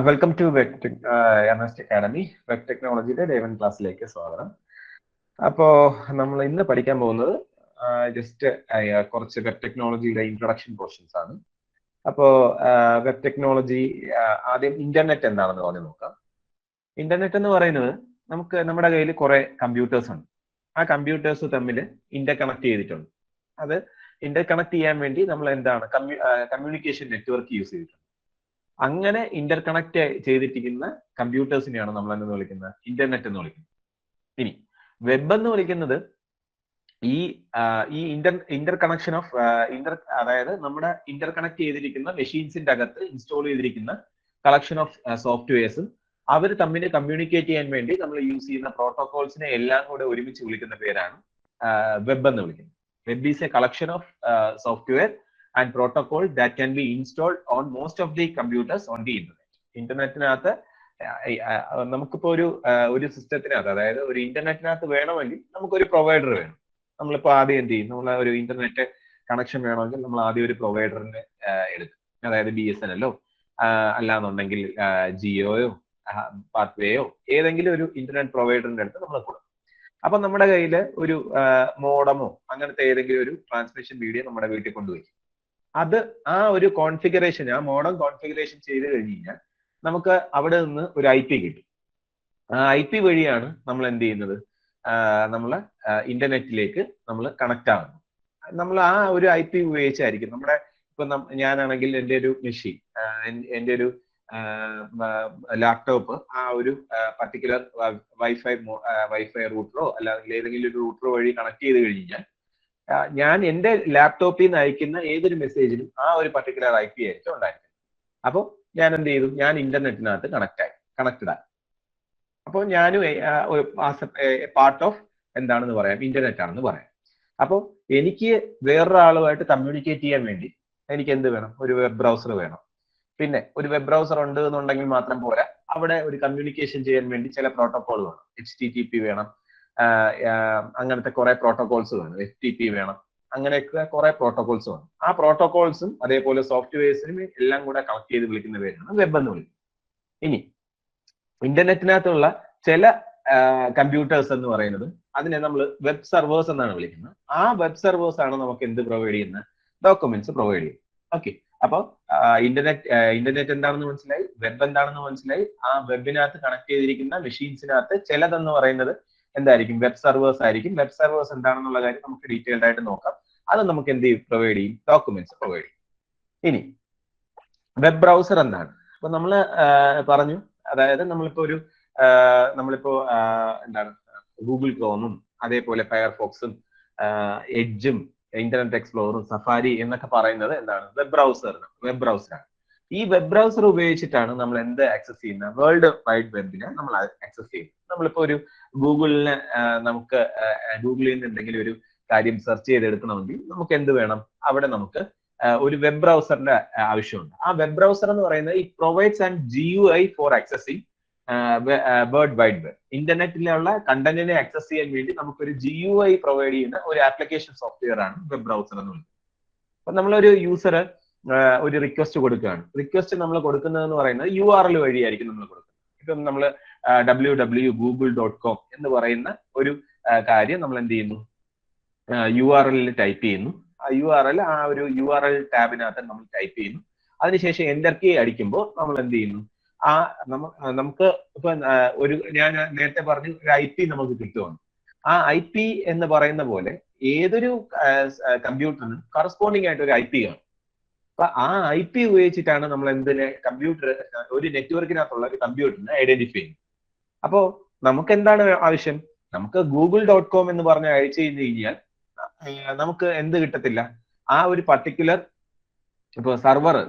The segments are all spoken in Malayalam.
Welcome to MS academy web ടെക്നോളജിയുടെ ഡേ 1 ക്ലാസ്സിലേക്ക് സ്വാഗതം. അപ്പോ നമ്മൾ ഇന്ന് പഠിക്കാൻ പോകുന്നത് ജസ്റ്റ് കുറച്ച് വെബ് ടെക്നോളജിയുടെ ഇൻട്രൊഡക്ഷൻ പോർഷൻസ് ആണ്. അപ്പോ വെബ് ടെക്നോളജി ആദ്യം ഇന്റർനെറ്റ് എന്താണെന്ന് പറഞ്ഞു നോക്കാം. ഇന്റർനെറ്റ് എന്ന് പറയുന്നത് നമ്മുടെ കയ്യിൽ കുറെ കമ്പ്യൂട്ടേഴ്സ് ഉണ്ട്. ആ കമ്പ്യൂട്ടേഴ്സ് തമ്മിൽ ഇന്റർ കണക്ട് ചെയ്തിട്ടുണ്ട്. അത് ഇന്റർ കണക്ട് ചെയ്യാൻ വേണ്ടി നമ്മൾ എന്താണ് കമ്മ്യൂണിക്കേഷൻ നെറ്റ്വർക്ക് യൂസ് ചെയ്തിട്ടുണ്ട്. അങ്ങനെ ഇന്റർ കണക്ട് ചെയ്തിരിക്കുന്ന കമ്പ്യൂട്ടേഴ്സിനെയാണ് നമ്മൾ എന്ന് വിളിക്കുന്നത് ഇന്റർനെറ്റ് എന്ന് വിളിക്കുന്നത്. ഇനി വെബ് എന്ന് വിളിക്കുന്നത് ഈ ഈ ഇന്റർ കണക്ഷൻ ഓഫ് അതായത് നമ്മുടെ ഇന്റർ കണക്ട് ചെയ്തിരിക്കുന്ന മെഷീൻസിന്റെ അകത്ത് ഇൻസ്റ്റാൾ ചെയ്തിരിക്കുന്ന കളക്ഷൻ ഓഫ് സോഫ്റ്റ്വെയർസും അവർ തമ്മിൽ കമ്മ്യൂണിക്കേറ്റ് ചെയ്യാൻ വേണ്ടി നമ്മൾ യൂസ് ചെയ്യുന്ന പ്രോട്ടോകോൾസിനെ എല്ലാം കൂടെ ഒരുമിച്ച് വിളിക്കുന്ന പേരാണ് വെബ് എന്ന് വിളിക്കുന്നത്. Web is A collection of software and protocol that can be installed on most of the computers on the internet. ഇന്റർനെറ്റിനകത്ത് നമുക്കിപ്പോ ഒരു സിസ്റ്റത്തിനകത്ത്, അതായത് ഒരു ഇന്റർനെറ്റിനകത്ത് വേണമെങ്കിൽ നമുക്കൊരു പ്രൊവൈഡർ വേണം. നമ്മളിപ്പോ ആദ്യം എന്ത് ചെയ്യും? നമ്മൾ ഒരു ഇന്റർനെറ്റ് കണക്ഷൻ വേണമെങ്കിൽ നമ്മൾ ആദ്യം ഒരു പ്രൊവൈഡറിനെ എടുക്കും. അതായത് BSNL അല്ലാന്നുണ്ടെങ്കിൽ ജിയോയോ പാത്വേയോ ഏതെങ്കിലും ഒരു ഇന്റർനെറ്റ് പ്രൊവൈഡറിന്റെ അടുത്ത് നമ്മൾ കൊടുക്കും. അപ്പൊ നമ്മുടെ കയ്യിൽ ഒരു മോഡമോ അങ്ങനത്തെ ഏതെങ്കിലും ഒരു ട്രാൻസ്മിഷൻ വീഡിയോ നമ്മുടെ വീട്ടിൽ കൊണ്ടുപോയി അത് ആ ഒരു കോൺഫിഗറേഷൻ, ആ മോഡം കോൺഫിഗറേഷൻ ചെയ്ത് കഴിഞ്ഞ് കഴിഞ്ഞാൽ നമുക്ക് അവിടെ നിന്ന് ഒരു IP കിട്ടും. ആ IP വഴിയാണ് നമ്മൾ എന്ത് ചെയ്യുന്നത്? നമ്മൾ ഇന്റർനെറ്റിലേക്ക് നമ്മൾ കണക്ട് ആകുന്നത്. നമ്മൾ ആ ഒരു IP ഉപയോഗിച്ചായിരിക്കും നമ്മുടെ ഇപ്പൊ ഞാനാണെങ്കിൽ എൻ്റെ ഒരു മെഷീൻ, എൻ്റെ ഒരു ലാപ്ടോപ്പ് ആ ഒരു പർട്ടിക്കുലർ വൈഫൈ റൂട്ടറോ അല്ലെങ്കിൽ ഏതെങ്കിലും ഒരു റൂട്ടറോ വഴി കണക്ട് ചെയ്ത് കഴിഞ്ഞാൽ ഞാൻ എൻ്റെ ലാപ്ടോപ്പിൽ നിന്ന് അയക്കുന്ന ഏതൊരു മെസ്സേജിനും ആ ഒരു പർട്ടിക്കുലർ IP ആയിരിക്കും ഉണ്ടായിരിക്കും. അപ്പോൾ ഞാൻ എന്ത് ചെയ്തു? ഞാൻ ഇന്റർനെറ്റിനകത്ത് കണക്റ്റഡ് ആയി. അപ്പോൾ ഞാനും പാർട്ട് ഓഫ് എന്താണെന്ന് പറയാം, ഇന്റർനെറ്റ് ആണെന്ന് പറയാം. അപ്പോൾ എനിക്ക് വേറൊരാളുമായിട്ട് കമ്മ്യൂണിക്കേറ്റ് ചെയ്യാൻ വേണ്ടി എനിക്ക് എന്ത് വേണം? ഒരു വെബ് ബ്രൗസർ വേണം. പിന്നെ ഒരു വെബ് ബ്രൗസർ ഉണ്ട് എന്നുണ്ടെങ്കിൽ മാത്രം പോരാ, അവിടെ ഒരു കമ്മ്യൂണിക്കേഷൻ ചെയ്യാൻ വേണ്ടി ചില പ്രോട്ടോകോൾ വേണം. HTTP വേണം, അങ്ങനത്തെ കുറെ പ്രോട്ടോകോൾസ് വേണം. FTP വേണം, അങ്ങനെയൊക്കെ കുറെ പ്രോട്ടോകോൾസ് വേണം. ആ പ്രോട്ടോകോൾസും അതേപോലെ സോഫ്റ്റ്വെയർസിനും എല്ലാം കൂടെ കണക്ട് ചെയ്ത് വിളിക്കുന്ന പേരാണ് വെബ് എന്ന് വിളിക്കുന്നത്. ഇനി ഇന്റർനെറ്റിനകത്തുള്ള ചില കമ്പ്യൂട്ടേഴ്സ് എന്ന് പറയുന്നത് അതിനെ നമ്മൾ വെബ് സെർവേഴ്സ് എന്നാണ് വിളിക്കുന്നത്. ആ വെബ് സെർവേഴ്സ് ആണ് നമുക്ക് എന്ത് പ്രൊവൈഡ് ചെയ്യുന്നത്? ഡോക്യുമെന്റ്സ് പ്രൊവൈഡ് ചെയ്യും. ഓക്കെ, അപ്പോൾ ഇന്റർനെറ്റ് എന്താണെന്ന് മനസ്സിലായി, വെബ് എന്താണെന്ന് മനസ്സിലായി. ആ വെബിനകത്ത് കണക്ട് ചെയ്തിരിക്കുന്ന മെഷീൻസിനകത്ത് ചിലതെന്ന് പറയുന്നത് എന്തായിരിക്കും? വെബ് സെർവേഴ്സ് ആയിരിക്കും. വെബ് സെർവേഴ്സ് എന്താണെന്നുള്ള കാര്യം നമുക്ക് ഡീറ്റെയിൽഡ് ആയിട്ട് നോക്കാം. അത് നമുക്ക് എന്ത് പ്രൊവൈഡ് ചെയ്യും? ഡോക്യുമെന്റ്സ് പ്രൊവൈഡ് ചെയ്യും. ഇനി വെബ് ബ്രൗസർ എന്താണ്? അപ്പൊ നമ്മൾ പറഞ്ഞു, അതായത് നമ്മളിപ്പോ എന്താണ് ഗൂഗിൾ ക്രോമും അതേപോലെ ഫയർഫോക്സും എഡ്ജും ഇന്റർനെറ്റ് എക്സ്പ്ലോറും സഫാരി എന്നൊക്കെ പറയുന്നത് എന്താണ്? വെബ് ബ്രൗസറാണ്. ഈ വെബ് ബ്രൗസർ ഉപയോഗിച്ചിട്ടാണ് നമ്മൾ എന്ത് ആക്സസ് ചെയ്യുന്നത്? വേൾഡ് വൈഡ് വെബിനെ നമ്മൾ ആക്സസ് ചെയ്യുന്നത്. നമ്മളിപ്പോ ഒരു ഗൂഗിളിൽ നിന്ന് എന്തെങ്കിലും ഒരു കാര്യം സെർച്ച് ചെയ്തെടുക്കണമെങ്കിൽ നമുക്ക് എന്ത് വേണം? അവിടെ നമുക്ക് ഒരു വെബ് ബ്രൗസറിന്റെ ആവശ്യമുണ്ട്. ആ വെബ് ബ്രൗസർ എന്ന് പറയുന്നത് it provides and GUI for accessing world wide web. ഇന്റർനെറ്റിലുള്ള കണ്ടന്റിനെ ആക്സസ് ചെയ്യാൻ വേണ്ടി നമുക്കൊരു GUI പ്രൊവൈഡ് ചെയ്യുന്ന ഒരു ആപ്ലിക്കേഷൻ സോഫ്റ്റ്വെയർ ആണ് വെബ് ബ്രൗസർ എന്ന് പറയുന്നത്. അപ്പൊ നമ്മളൊരു യൂസർ ഒരു റിക്വസ്റ്റ് കൊടുക്കുകയാണ്. റിക്വസ്റ്റ് നമ്മൾ കൊടുക്കുന്നതെന്ന് പറയുന്നത് URL വഴിയായിരിക്കും നമ്മൾ കൊടുക്കുന്നത്. ഇപ്പം നമ്മൾ www.google.com എന്ന് പറയുന്ന ഒരു കാര്യം നമ്മൾ എന്ത് ചെയ്യുന്നു? URL ടൈപ്പ് ചെയ്യുന്നു. ആ URL ആ ഒരു URL ടാബിനകത്ത് നമ്മൾ ടൈപ്പ് ചെയ്യുന്നു. അതിനുശേഷം എൻ്റർ കീ അടിക്കുമ്പോൾ നമ്മൾ എന്ത് ചെയ്യുന്നു? നമുക്ക് ഇപ്പൊ ഞാൻ നേരത്തെ പറഞ്ഞു ഒരു IP നമുക്ക് കിട്ടുവാണ്. ആ IP എന്ന് പറയുന്ന പോലെ ഏതൊരു കമ്പ്യൂട്ടറിനും കറസ്പോണ്ടിങ് ആയിട്ട് ഒരു IP കാണും. അപ്പൊ ആ IP ഉപയോഗിച്ചിട്ടാണ് നമ്മൾ ഒരു നെറ്റ്വർക്കിനകത്തുള്ള ഒരു കമ്പ്യൂട്ടറിനെ ഐഡന്റിഫൈ ചെയ്യുന്നത്. അപ്പോ നമുക്ക് എന്താണ് ആവശ്യം? നമുക്ക് google.com എന്ന് പറഞ്ഞ് അയച്ചു കഴിഞ്ഞാൽ നമുക്ക് എന്ത് കിട്ടത്തില്ല? ആ ഒരു പർട്ടിക്കുലർ ഇപ്പൊ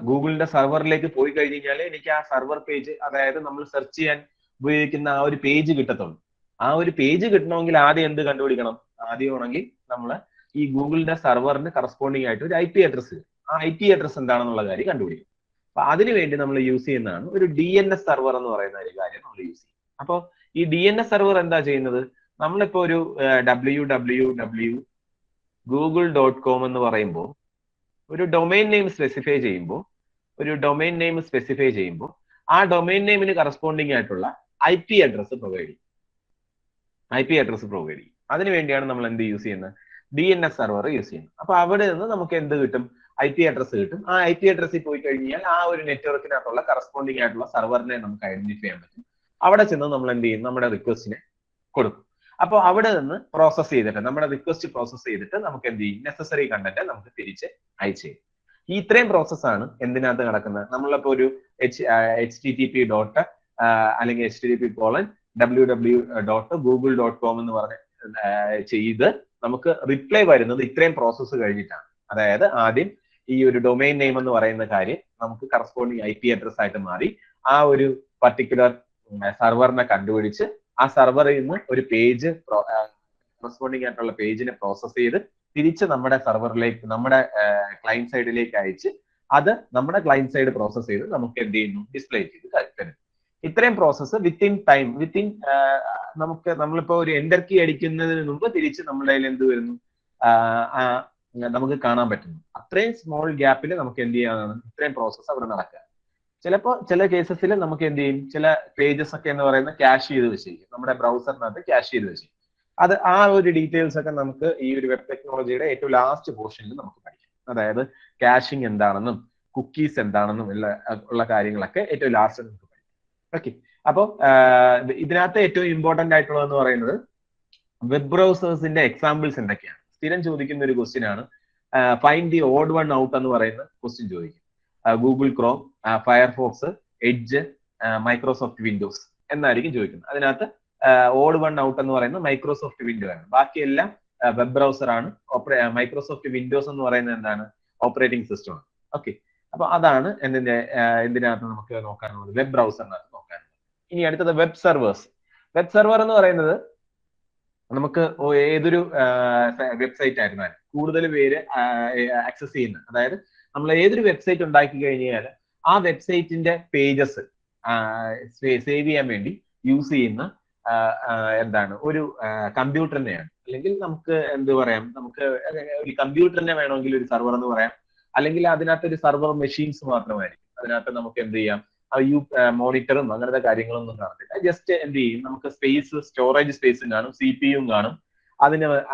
ഗൂഗിളിന്റെ സർവറിലേക്ക് പോയി കഴിഞ്ഞ് കഴിഞ്ഞാൽ എനിക്ക് ആ സർവർ പേജ്, അതായത് നമ്മൾ സെർച്ച് ചെയ്യാൻ ഉപയോഗിക്കുന്ന ആ ഒരു പേജ് കിട്ടത്തുള്ളൂ. ആ ഒരു പേജ് കിട്ടണമെങ്കിൽ ആദ്യം എന്ത് കണ്ടുപിടിക്കണം? ആദ്യമാണെങ്കിൽ നമ്മൾ ഈ ഗൂഗിളിന്റെ സർവറിന് കറസ്പോണ്ടിങ് ആയിട്ട് ഒരു IP അഡ്രസ്, ആ IP അഡ്രസ് എന്താണെന്നുള്ള കാര്യം കണ്ടുപിടിക്കും. അപ്പൊ അതിനുവേണ്ടി നമ്മൾ യൂസ് ചെയ്യുന്നതാണ് ഒരു DNS സർവർ എന്ന് പറയുന്ന ഒരു കാര്യം നമ്മൾ യൂസ് ചെയ്യും. അപ്പോൾ ഈ DNS സർവർ എന്താ ചെയ്യുന്നത്? നമ്മളിപ്പോ ഒരു www.google.com എന്ന് പറയുമ്പോൾ ഒരു ഡൊമൈൻ നെയിം സ്പെസിഫൈ ചെയ്യുമ്പോൾ ആ ഡൊമൈൻ നെയിമിന് കറസ്പോണ്ടിങ് ആയിട്ടുള്ള IP അഡ്രസ് പ്രൊവൈഡ് ചെയ്യും. അതിനു വേണ്ടിയാണ് നമ്മൾ എന്ത് യൂസ് ചെയ്യുന്നത്? DNS സെർവർ യൂസ് ചെയ്യുന്നത്. അപ്പൊ അവിടെ നിന്ന് നമുക്ക് എന്ത് കിട്ടും? IP അഡ്രസ് കിട്ടും. ആ IP അഡ്രസ്സിൽ പോയി കഴിഞ്ഞാൽ ആ ഒരു നെറ്റ്വർക്കിനകത്തുള്ള കറസ്പോണ്ടിങ് ആയിട്ടുള്ള സെർവറിനെ നമുക്ക് ഐഡന്റിഫൈ ചെയ്യാൻ പറ്റും. അവിടെ ചെന്ന് നമ്മൾ എന്ത് ചെയ്യും? നമ്മുടെ റിക്വസ്റ്റിനെ കൊടുക്കും. അപ്പോൾ അവിടെ നിന്ന് പ്രോസസ് ചെയ്തിട്ട് നമ്മുടെ റിക്വസ്റ്റ് പ്രോസസ് ചെയ്തിട്ട് നമുക്ക് എന്ത് ചെയ്യും? നെസസറി കണ്ടന്റ് നമുക്ക് തിരിച്ച് അയച്ചു തരും. ഈ ഇത്രയും പ്രോസസ്സാണ് എന്തിനകത്ത് നടക്കുന്നത്? നമ്മളിപ്പോ ഒരു HTTP ഡോട്ട് അല്ലെങ്കിൽ http://www.google.com എന്ന് പറഞ്ഞ് ചെയ്ത് നമുക്ക് റിപ്ലൈ വരുന്നത് ഇത്രയും പ്രോസസ്സ് കഴിഞ്ഞിട്ടാണ്. അതായത് ആദ്യം ഈ ഒരു ഡൊമൈൻ നെയിം എന്ന് പറയുന്ന കാര്യം നമുക്ക് കറസ്പോണ്ടിങ് IP അഡ്രസ് ആയിട്ട് മാറി ആ ഒരു പർട്ടിക്കുലർ സെർവറിനെ കണ്ടുപിടിച്ച് ആ സെർവറിൽ നിന്ന് ഒരു പേജ് കറസ്പോണ്ടിങ് ആയിട്ടുള്ള പേജിനെ പ്രോസസ് ചെയ്ത് തിരിച്ച് നമ്മുടെ സെർവറിലേക്ക് നമ്മുടെ ക്ലയന്റ് സൈഡിലേക്ക് അയച്ച് അത് നമ്മുടെ ക്ലയന്റ് സൈഡ് പ്രോസസ് ചെയ്ത് നമുക്ക് എന്ത് ചെയ്യുന്നു? ഡിസ്പ്ലേ ചെയ്ത് തരും. ഇത്രയും പ്രോസസ്സ് വിത്തിൻ നമ്മളിപ്പോ ഒരു എൻ്റർ കീ അടിക്കുന്നതിന് മുമ്പ് തിരിച്ച് നമ്മുടെ കയ്യിൽ എന്ത് വരുന്നു? നമുക്ക് കാണാൻ പറ്റുന്നു. അത്രയും സ്മോൾ ഗ്യാപ്പിൽ നമുക്ക് എന്ത് ചെയ്യാനാണ്? ഇത്രയും പ്രോസസ്സ് അവിടെ നടക്കുക. ചിലപ്പോൾ ചില കേസസിൽ നമുക്ക് എന്ത് ചെയ്യും? ചില പേജസ് ഒക്കെ എന്ന് പറയുന്നത് ക്യാഷ് ചെയ്ത് വെച്ചിരിക്കും. നമ്മുടെ ബ്രൗസറിനകത്ത് ക്യാഷ് ചെയ്ത് വെച്ചിരിക്കും. അത് ആ ഒരു ഡീറ്റെയിൽസ് ഒക്കെ നമുക്ക് ഈ ഒരു വെബ് ടെക്നോളജിയുടെ ഏറ്റവും ലാസ്റ്റ് പോർഷനിൽ നമുക്ക് പഠിക്കാം. അതായത് ക്യാഷിംഗ് എന്താണെന്നും കുക്കീസ് എന്താണെന്നും ഉള്ള കാര്യങ്ങളൊക്കെ ഏറ്റവും ലാസ്റ്റ് നമുക്ക് പഠിക്കാം. ഓക്കെ, അപ്പോൾ ഇതിനകത്ത് ഏറ്റവും ഇമ്പോർട്ടന്റ് ആയിട്ടുള്ളതെന്ന് പറയുന്നത് വെബ് ബ്രൗസേഴ്സിന്റെ എക്സാമ്പിൾസ് എന്തൊക്കെയാണ്? സ്ഥിരം ചോദിക്കുന്ന ഒരു ക്വസ്റ്റ്യൻ ആണ്. Find the odd one out എന്ന് പറയുന്ന ക്വസ്റ്റ്യൻ ചോദിക്കും. Google Chrome, Firefox, edge, Microsoft Windows എന്നായിരിക്കും ചോദിക്കുന്നത്. അതിനകത്ത് ഓഡ് വൺ ഔട്ട് എന്ന് പറയുന്നത് മൈക്രോസോഫ്റ്റ് വിൻഡോ ആണ്. ബാക്കിയെല്ലാം വെബ് ബ്രൗസർ ആണ്. മൈക്രോസോഫ്റ്റ് വിൻഡോസ് എന്ന് പറയുന്നത് എന്താണ്? ഓപ്പറേറ്റിംഗ് സിസ്റ്റം ആണ്. ഓക്കെ, അപ്പൊ അതാണ് എന്തിനകത്ത് നമുക്ക് നോക്കാനുള്ളത്? വെബ് ബ്രൗസറിനകത്ത് നോക്കാനുള്ളത്. ഇനി അടുത്തത് വെബ് സെർവേഴ്സ്. വെബ് സെർവർ എന്ന് പറയുന്നത് നമുക്ക് ഏതൊരു വെബ്സൈറ്റ് ആയിരുന്നാലും കൂടുതൽ പേര് ആക്സസ് ചെയ്യുന്ന, അതായത് നമ്മൾ ഏതൊരു വെബ്സൈറ്റ് ഉണ്ടാക്കി കഴിഞ്ഞാൽ ആ വെബ്സൈറ്റിന്റെ പേജസ് സേവ് ചെയ്യാൻ വേണ്ടി യൂസ് ചെയ്യുന്ന എന്താണ്? ഒരു കമ്പ്യൂട്ടറിനെയാണ്. അല്ലെങ്കിൽ നമുക്ക് എന്ത് പറയാം? നമുക്ക് ഒരു കമ്പ്യൂട്ടറിനെ വേണമെങ്കിൽ ഒരു സെർവർ എന്ന് പറയാം. അല്ലെങ്കിൽ അതിനകത്ത് ഒരു സെർവർ മെഷീൻസ് മാത്രമായിരിക്കും. അതിനകത്ത് നമുക്ക് എന്ത് ചെയ്യാം? മോണിറ്ററും അങ്ങനത്തെ കാര്യങ്ങളൊന്നും കാണത്തില്ല. ജസ്റ്റ് എന്ത് ചെയ്യും? നമുക്ക് സ്റ്റോറേജ് സ്പേസും കാണും, CPU കാണും.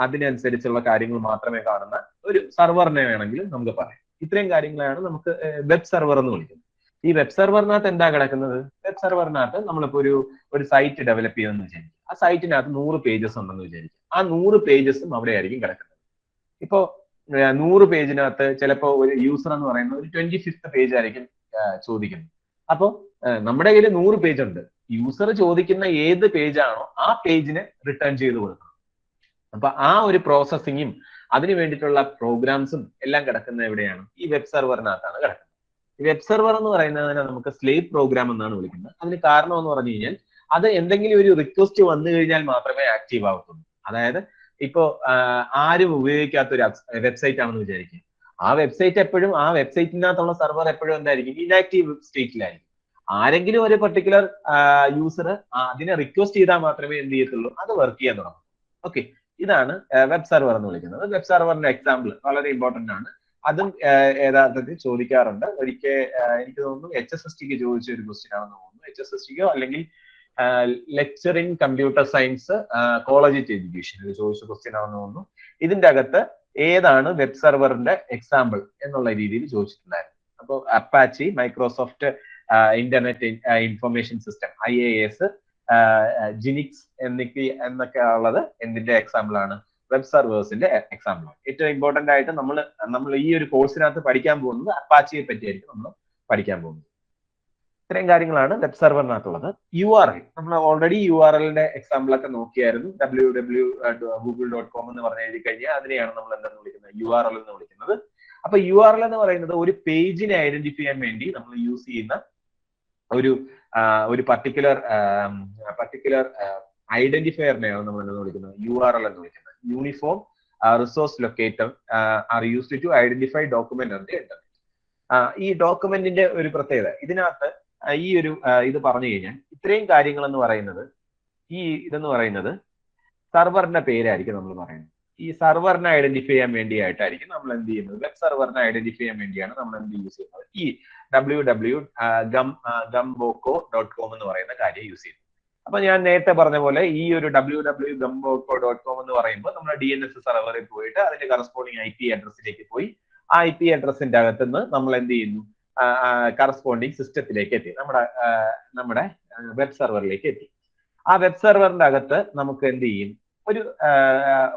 അതിനനുസരിച്ചുള്ള കാര്യങ്ങൾ മാത്രമേ കാണുന്ന ഒരു സെർവറിനെ വേണമെങ്കിൽ നമുക്ക് പറയാം. ഇത്രയും കാര്യങ്ങളാണ് നമുക്ക് വെബ് സെർവർ എന്ന് വിളിക്കുന്നത്. ഈ വെബ് സെർവറിനകത്ത് എന്താ കിടക്കുന്നത്? വെബ് സെർവറിനകത്ത് നമ്മളിപ്പോ ഒരു സൈറ്റ് ഡെവലപ്പ് ചെയ്തെന്ന് വിചാരിക്കും. ആ സൈറ്റിനകത്ത് 100 പേജസ് ഉണ്ടെന്ന് വിചാരിക്കും. ആ 100 പേജസും അവിടെ ആയിരിക്കും കിടക്കുന്നത്. ഇപ്പോ 100 പേജിനകത്ത് ചിലപ്പോ ഒരു യൂസർ എന്ന് പറയുന്നത് ഒരു 25th പേജ് ആയിരിക്കും ചോദിക്കുന്നത്. അപ്പോ നമ്മുടെ കയ്യിൽ 100 പേജ് ഉണ്ട്. യൂസർ ചോദിക്കുന്ന ഏത് പേജാണോ ആ പേജിന് റിട്ടേൺ ചെയ്ത് കൊടുക്കണം. അപ്പൊ ആ ഒരു പ്രോസസ്സിങ്ങും അതിന് വേണ്ടിയിട്ടുള്ള പ്രോഗ്രാംസും എല്ലാം കിടക്കുന്നത് എവിടെയാണ്? ഈ വെബ് സെർവറിനകത്താണ് കിടക്കുന്നത്. ഈ വെബ് സെർവർ എന്ന് പറയുന്നതിനെ നമുക്ക് സ്ലേവ് പ്രോഗ്രാം എന്നാണ് വിളിക്കുന്നത്. അതിന് കാരണം എന്ന് പറഞ്ഞു കഴിഞ്ഞാൽ അത് എന്തെങ്കിലും ഒരു റിക്വസ്റ്റ് വന്നു കഴിഞ്ഞാൽ മാത്രമേ ആക്റ്റീവ് ആവത്തുള്ളൂ. അതായത് ഇപ്പോ ആരും ഉപയോഗിക്കാത്ത ഒരു വെബ്സൈറ്റ് ആണെന്ന് വിചാരിക്കുക. ആ വെബ്സൈറ്റ് എപ്പോഴും ആ വെബ്സൈറ്റിനകത്തുള്ള സെർവർ എപ്പോഴും എന്തായിരിക്കും? ഇനാക്റ്റീവ് സ്റ്റേറ്റിലായിരിക്കും. ആരെങ്കിലും ഒരു പർട്ടിക്കുലർ യൂസർ അതിനെ റിക്വസ്റ്റ് ചെയ്താൽ മാത്രമേ എന്ത് ചെയ്യത്തുള്ളൂ? അത് വർക്ക് ചെയ്യാൻ തുടങ്ങും. ഓക്കെ, ഇതാണ് വെബ് സെർവർ എന്ന് വിളിക്കുന്നത്. വെബ് സെർവറിന്റെ എക്സാമ്പിൾ വളരെ ഇമ്പോർട്ടന്റ് ആണ്. അതും യഥാർത്ഥത്തിൽ ചോദിക്കാറുണ്ട്. ഒരിക്കൽ എനിക്ക് തോന്നുന്നു HSSTക്ക് ചോദിച്ച ഒരു ക്വസ്റ്റ്യൻ ആണെന്ന് തോന്നുന്നു. HSSTക്കോ അല്ലെങ്കിൽ lecturing computer science college education ചോദിച്ച ക്വസ്റ്റ്യൻ ആണെന്ന് തോന്നുന്നു. ഇതിന്റെ അകത്ത് ഏതാണ് വെബ് സെർവറിന്റെ എക്സാമ്പിൾ എന്നുള്ള രീതിയിൽ ചോദിച്ചിട്ടുണ്ടായിരുന്നു. അപ്പോൾ Apache, Microsoft internet information system IIS, ജിനിക്സ് എന്നൊക്കെ ഉള്ളത് എന്തിന്റെ എക്സാമ്പിൾ ആണ്? വെബ് സെർവേഴ്സിന്റെ എക്സാമ്പിൾ ആണ്. ഏറ്റവും ഇമ്പോർട്ടന്റ് ആയിട്ട് നമ്മൾ ഈ ഒരു കോഴ്സിനകത്ത് പഠിക്കാൻ പോകുന്നത് അപ്പാച്ചിയെ പറ്റിയായിരിക്കും നമ്മൾ പഠിക്കാൻ പോകുന്നത്. ഇത്രയും കാര്യങ്ങളാണ് വെബ് സെർവറിനകത്തുള്ളത്. URL നമ്മൾ ഓൾറെഡി URLന്റെ എക്സാമ്പിൾ ഒക്കെ നോക്കിയായിരുന്നു. www.google.com എന്ന് പറഞ്ഞ് എഴുതി കഴിഞ്ഞാൽ അതിനെയാണ് നമ്മൾ എന്തെന്ന് വിളിക്കുന്നത്? URL എന്ന് വിളിക്കുന്നത്. അപ്പൊ URL എന്ന് പറയുന്നത് ഒരു പേജിനെ ഐഡന്റിഫൈ ചെയ്യാൻ വേണ്ടി നമ്മൾ യൂസ് ചെയ്യുന്ന ഒരു പർട്ടിക്കുലർ ഐഡന്റിഫയറിനെയാണ് നമ്മൾ എന്തെന്ന് വിളിക്കുന്നത്? URL എന്ന് വിളിക്കുന്നത്. Uniform resource locator are used to identify document on the internet. ഈ ഡോക്യുമെന്റിന്റെ ഒരു പ്രത്യേകത ഇതിനകത്ത് ഈ ഒരു ഇത് പറഞ്ഞു കഴിഞ്ഞാൽ ഇത്രയും കാര്യങ്ങൾ എന്ന് പറയുന്നത് ഇതെന്ന് പറയുന്നത് സെർവറിന്റെ പേരായിരിക്കും നമ്മൾ പറയുന്നത്. ഈ സർവറിനെ ഐഡന്റിഫൈ ചെയ്യാൻ വേണ്ടിയായിട്ടായിരിക്കും നമ്മൾ എന്ത് ചെയ്യുന്നത്, വെബ് സർവറിനെ ഐഡന്റിഫൈ ചെയ്യാൻ വേണ്ടിയാണ് നമ്മൾ എന്ത് യൂസ് ചെയ്യുന്നത്, ഈ www.gamboko.com എന്ന് പറയുന്ന കാര്യം യൂസ് ചെയ്യുന്നത്. അപ്പൊ ഞാൻ നേരത്തെ പറഞ്ഞ പോലെ ഈ ഒരു www.gamboko.com എന്ന് പറയുമ്പോൾ നമ്മുടെ DNS സർവറിൽ പോയിട്ട് അതിന്റെ കറസ്പോണ്ടിങ് IP അഡ്രസ്സിലേക്ക് പോയി ആ IP അഡ്രസ്സിന്റെ അകത്തുനിന്ന് നമ്മൾ എന്ത് ചെയ്യുന്നു, കറസ്പോണ്ടിങ് സിസ്റ്റത്തിലേക്ക് എത്തി, നമ്മുടെ വെബ് സർവറിലേക്ക് എത്തി. ആ വെബ് സർവറിന്റെ അകത്ത് നമുക്ക് എന്ത് ചെയ്യും, ഒരു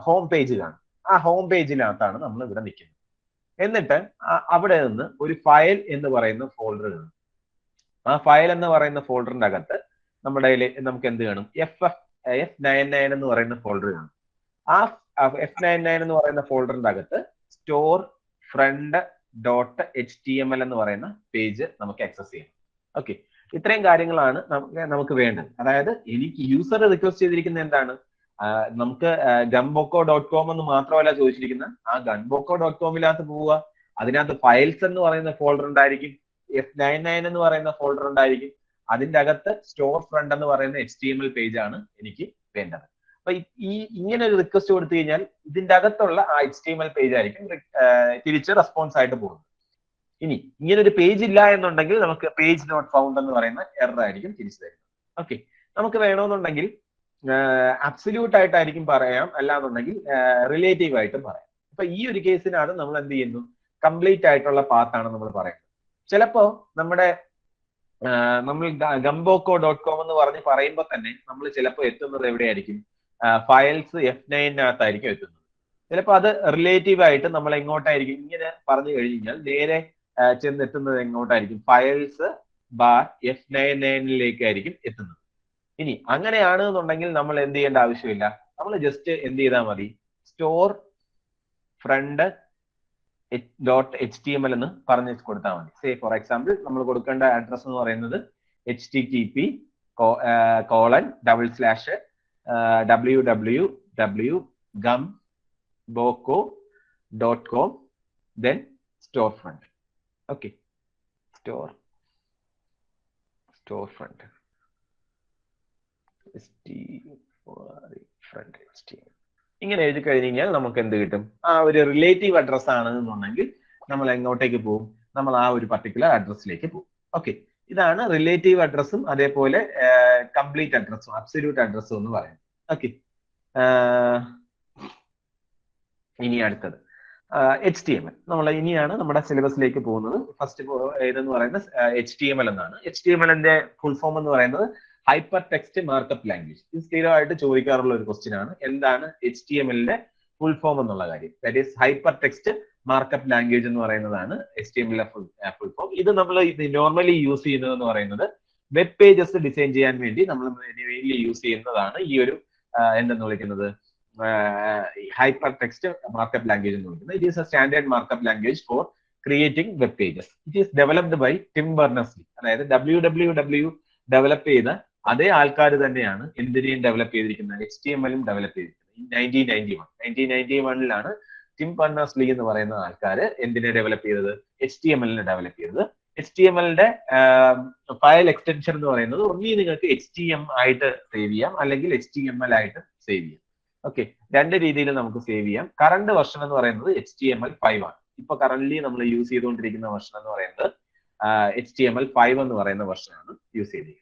ഹോം പേജ് കാണും. ആ ഹോം പേജിനകത്താണ് നമ്മൾ ഇവിടെ നിൽക്കുന്നത്. എന്നിട്ട് അവിടെ നിന്ന് ഒരു ഫയൽ എന്ന് പറയുന്ന ഫോൾഡർ കാണും. ആ ഫയൽ എന്ന് പറയുന്ന ഫോൾഡറിന്റെ അകത്ത് നമ്മുടെ നമുക്ക് എന്ത് കാണും, F99 എന്ന് പറയുന്ന ഫോൾഡർ കാണും. ആ F99 എന്ന് പറയുന്ന ഫോൾഡറിന്റെ അകത്ത് സ്റ്റോർ ഫ്രണ്ട് .html എന്ന് പറയുന്ന പേജ് നമുക്ക് ആക്സസ് ചെയ്യാം. ഓക്കെ, ഇത്രയും കാര്യങ്ങളാണ് നമുക്ക് വേണ്ടത്. അതായത് എനിക്ക് യൂസർ റിക്വസ്റ്റ് ചെയ്തിരിക്കുന്നത് എന്താണ്, നമുക്ക് gamboko.com എന്ന് മാത്രമല്ല ചോദിച്ചിരിക്കുന്നത്, ആ gamboko.com-നകത്ത് പോവുക, അതിനകത്ത് ഫയൽസ് എന്ന് പറയുന്ന ഫോൾഡർ ഉണ്ടായിരിക്കും, F99 എന്ന് പറയുന്ന ഫോൾഡർ ഉണ്ടായിരിക്കും, അതിന്റെ അകത്ത് സ്റ്റോർ ഫ്രണ്ട് എന്ന് പറയുന്ന HTML പേജ് ആണ് എനിക്ക് വേണ്ടത്. അപ്പൊ ഇങ്ങനെ ഒരു റിക്വസ്റ്റ് കൊടുത്തു കഴിഞ്ഞാൽ ഇതിന്റെ അകത്തുള്ള ആ HTML പേജ് ആയിരിക്കും തിരിച്ച് റെസ്പോൺസ് ആയിട്ട് പോകുന്നത്. ഇനി ഇങ്ങനെ ഒരു പേജ് ഇല്ല എന്നുണ്ടെങ്കിൽ നമുക്ക് പേജ് നോട്ട് ഫൗണ്ട് എന്ന് പറയുന്ന എറർ ആയിരിക്കും തിരിച്ചു തരുന്നത്. ഓക്കെ, നമുക്ക് വേണമെന്നുണ്ടെങ്കിൽ അബ്സല്യൂട്ട് ആയിട്ടായിരിക്കും പറയാം, അല്ലാന്നുണ്ടെങ്കിൽ റിലേറ്റീവ് ആയിട്ടും പറയാം. അപ്പൊ ഈ ഒരു കേസിനാണ് നമ്മൾ എന്ത് ചെയ്യുന്നു, കംപ്ലീറ്റ് ആയിട്ടുള്ള പാത്താണ് നമ്മൾ പറയുന്നത്. ചിലപ്പോ നമ്മൾ gamboko.com എന്ന് പറഞ്ഞ് പറയുമ്പോൾ തന്നെ നമ്മൾ ചിലപ്പോൾ എത്തുന്നത് എവിടെയായിരിക്കും, ഫയൽസ് F9-നകത്തായിരിക്കും എത്തുന്നത്. ചിലപ്പോൾ അത് റിലേറ്റീവ് ആയിട്ട് നമ്മൾ എങ്ങോട്ടായിരിക്കും ഇങ്ങനെ പറഞ്ഞു കഴിഞ്ഞാൽ നേരെ ചെന്നെത്തുന്നത് എങ്ങോട്ടായിരിക്കും, ഫയൽസ് F99-ലേക്കായിരിക്കും എത്തുന്നത്. ഇനി അങ്ങനെയാണ് എന്നുണ്ടെങ്കിൽ നമ്മൾ എന്ത് ചെയ്യേണ്ട ആവശ്യമില്ല, നമ്മൾ ജസ്റ്റ് എന്ത് ചെയ്താൽ മതി, സ്റ്റോർ ഫ്രണ്ട് .html എന്ന് പറഞ്ഞു കൊടുത്താൽ മതി. സേ ഫോർ എക്സാമ്പിൾ നമ്മൾ കൊടുക്കേണ്ട അഡ്രസ് എന്ന് പറയുന്നത് http://www.gamboko.com then storefront. Okay, storefront HTML ഇങ്ങനെ എഴുതി കഴിഞ്ഞ് കഴിഞ്ഞാൽ നമുക്ക് എന്ത് കിട്ടും, ആ ഒരു റിലേറ്റീവ് അഡ്രസ് ആണെന്നുണ്ടെങ്കിൽ നമ്മൾ എങ്ങോട്ടേക്ക് പോകും, നമ്മൾ ആ ഒരു പർട്ടിക്കുലർ അഡ്രസ്സിലേക്ക് പോകും. ഓക്കെ, ഇതാണ് റിലേറ്റീവ് അഡ്രസ്സും അതേപോലെ കംപ്ലീറ്റ് അഡ്രസ്സും അബ്സല്യൂട്ട് അഡ്രസ്സും എന്ന് പറയുന്നത്. ഓക്കെ, ഇനി അടുത്തത് HTML. നമ്മൾ ഇനിയാണ് നമ്മുടെ സിലബസിലേക്ക് പോകുന്നത്. ഫസ്റ്റ് ഏതെന്ന് പറയുന്നത് HTML എന്നാണ്. HTML-ന്റെ ഫുൾ ഫോം എന്ന് പറയുന്നത് ഹൈപ്പർ ടെക്സ്റ്റ് മാർക്കപ്പ് ലാംഗ്വേജ്. ഇത് സ്ഥിരമായിട്ട് ചോദിക്കാറുള്ള ഒരു ക്വസ്റ്റ്യൻ ആണ്, എന്താണ് HTML-ന്റെ ഫുൾ ഫോം എന്നുള്ള കാര്യം. That is hyper text markup language എന്ന് പറയുന്നതാണ് HTML-ന്റെ ഫുൾ ഫോം. ഇത് നമ്മൾ നോർമലി യൂസ് ചെയ്യുന്നത് എന്ന് പറയുന്നത് വെബ് പേജസ് ഡിസൈൻ ചെയ്യാൻ വേണ്ടി നമ്മൾ മെയിൻലി യൂസ് ചെയ്യുന്നതാണ് ഈ ഒരു എന്തെന്ന് വിളിക്കുന്നത്, ഹൈപ്പർ ടെക്സ്റ്റ് മാർക്കപ്പ് ലാംഗ്വേജ് എന്ന് വിളിക്കുന്നത്. It is a standard markup language for creating web pages. It is developed by Tim Berners-Lee. അതായത് www ഡെവലപ്പ് ചെയ്ത അതേ ആൾക്കാർ തന്നെയാണ് എന്തിനേയും ഡെവലപ്പ് ചെയ്തിരിക്കുന്നത്, HTML-ഉം ഡെവലപ്പ് ചെയ്തിരിക്കുന്നത്. 1991-ലാണ് ടിം ബെർണേഴ്സ്-ലീ എന്ന് പറയുന്ന ആൾക്കാർ എന്തിനെ ഡെവലപ്പ് ചെയ്തത്, HTML-നെ ഡെവലപ്പ് ചെയ്തത്. HTML-ന്റെ ഫയൽ എക്സ്റ്റൻഷൻ എന്ന് പറയുന്നത് ഒന്നീ നിങ്ങൾക്ക് HTML ആയിട്ട് സേവ് ചെയ്യാം, അല്ലെങ്കിൽ HTML ആയിട്ട് സേവ് ചെയ്യാം. ഓക്കെ, രണ്ട് രീതിയിൽ നമുക്ക് സേവ് ചെയ്യാം. കറണ്ട് വെർഷൻ എന്ന് പറയുന്നത് HTML5 ആണ്. ഇപ്പൊ കറന്റ്ലി നമ്മൾ യൂസ് ചെയ്തുകൊണ്ടിരിക്കുന്ന വെർഷൻ എന്ന് പറയുന്നത് HTML5 എന്ന് പറയുന്ന വെർഷനാണ് യൂസ് ചെയ്തിരിക്കുന്നത്.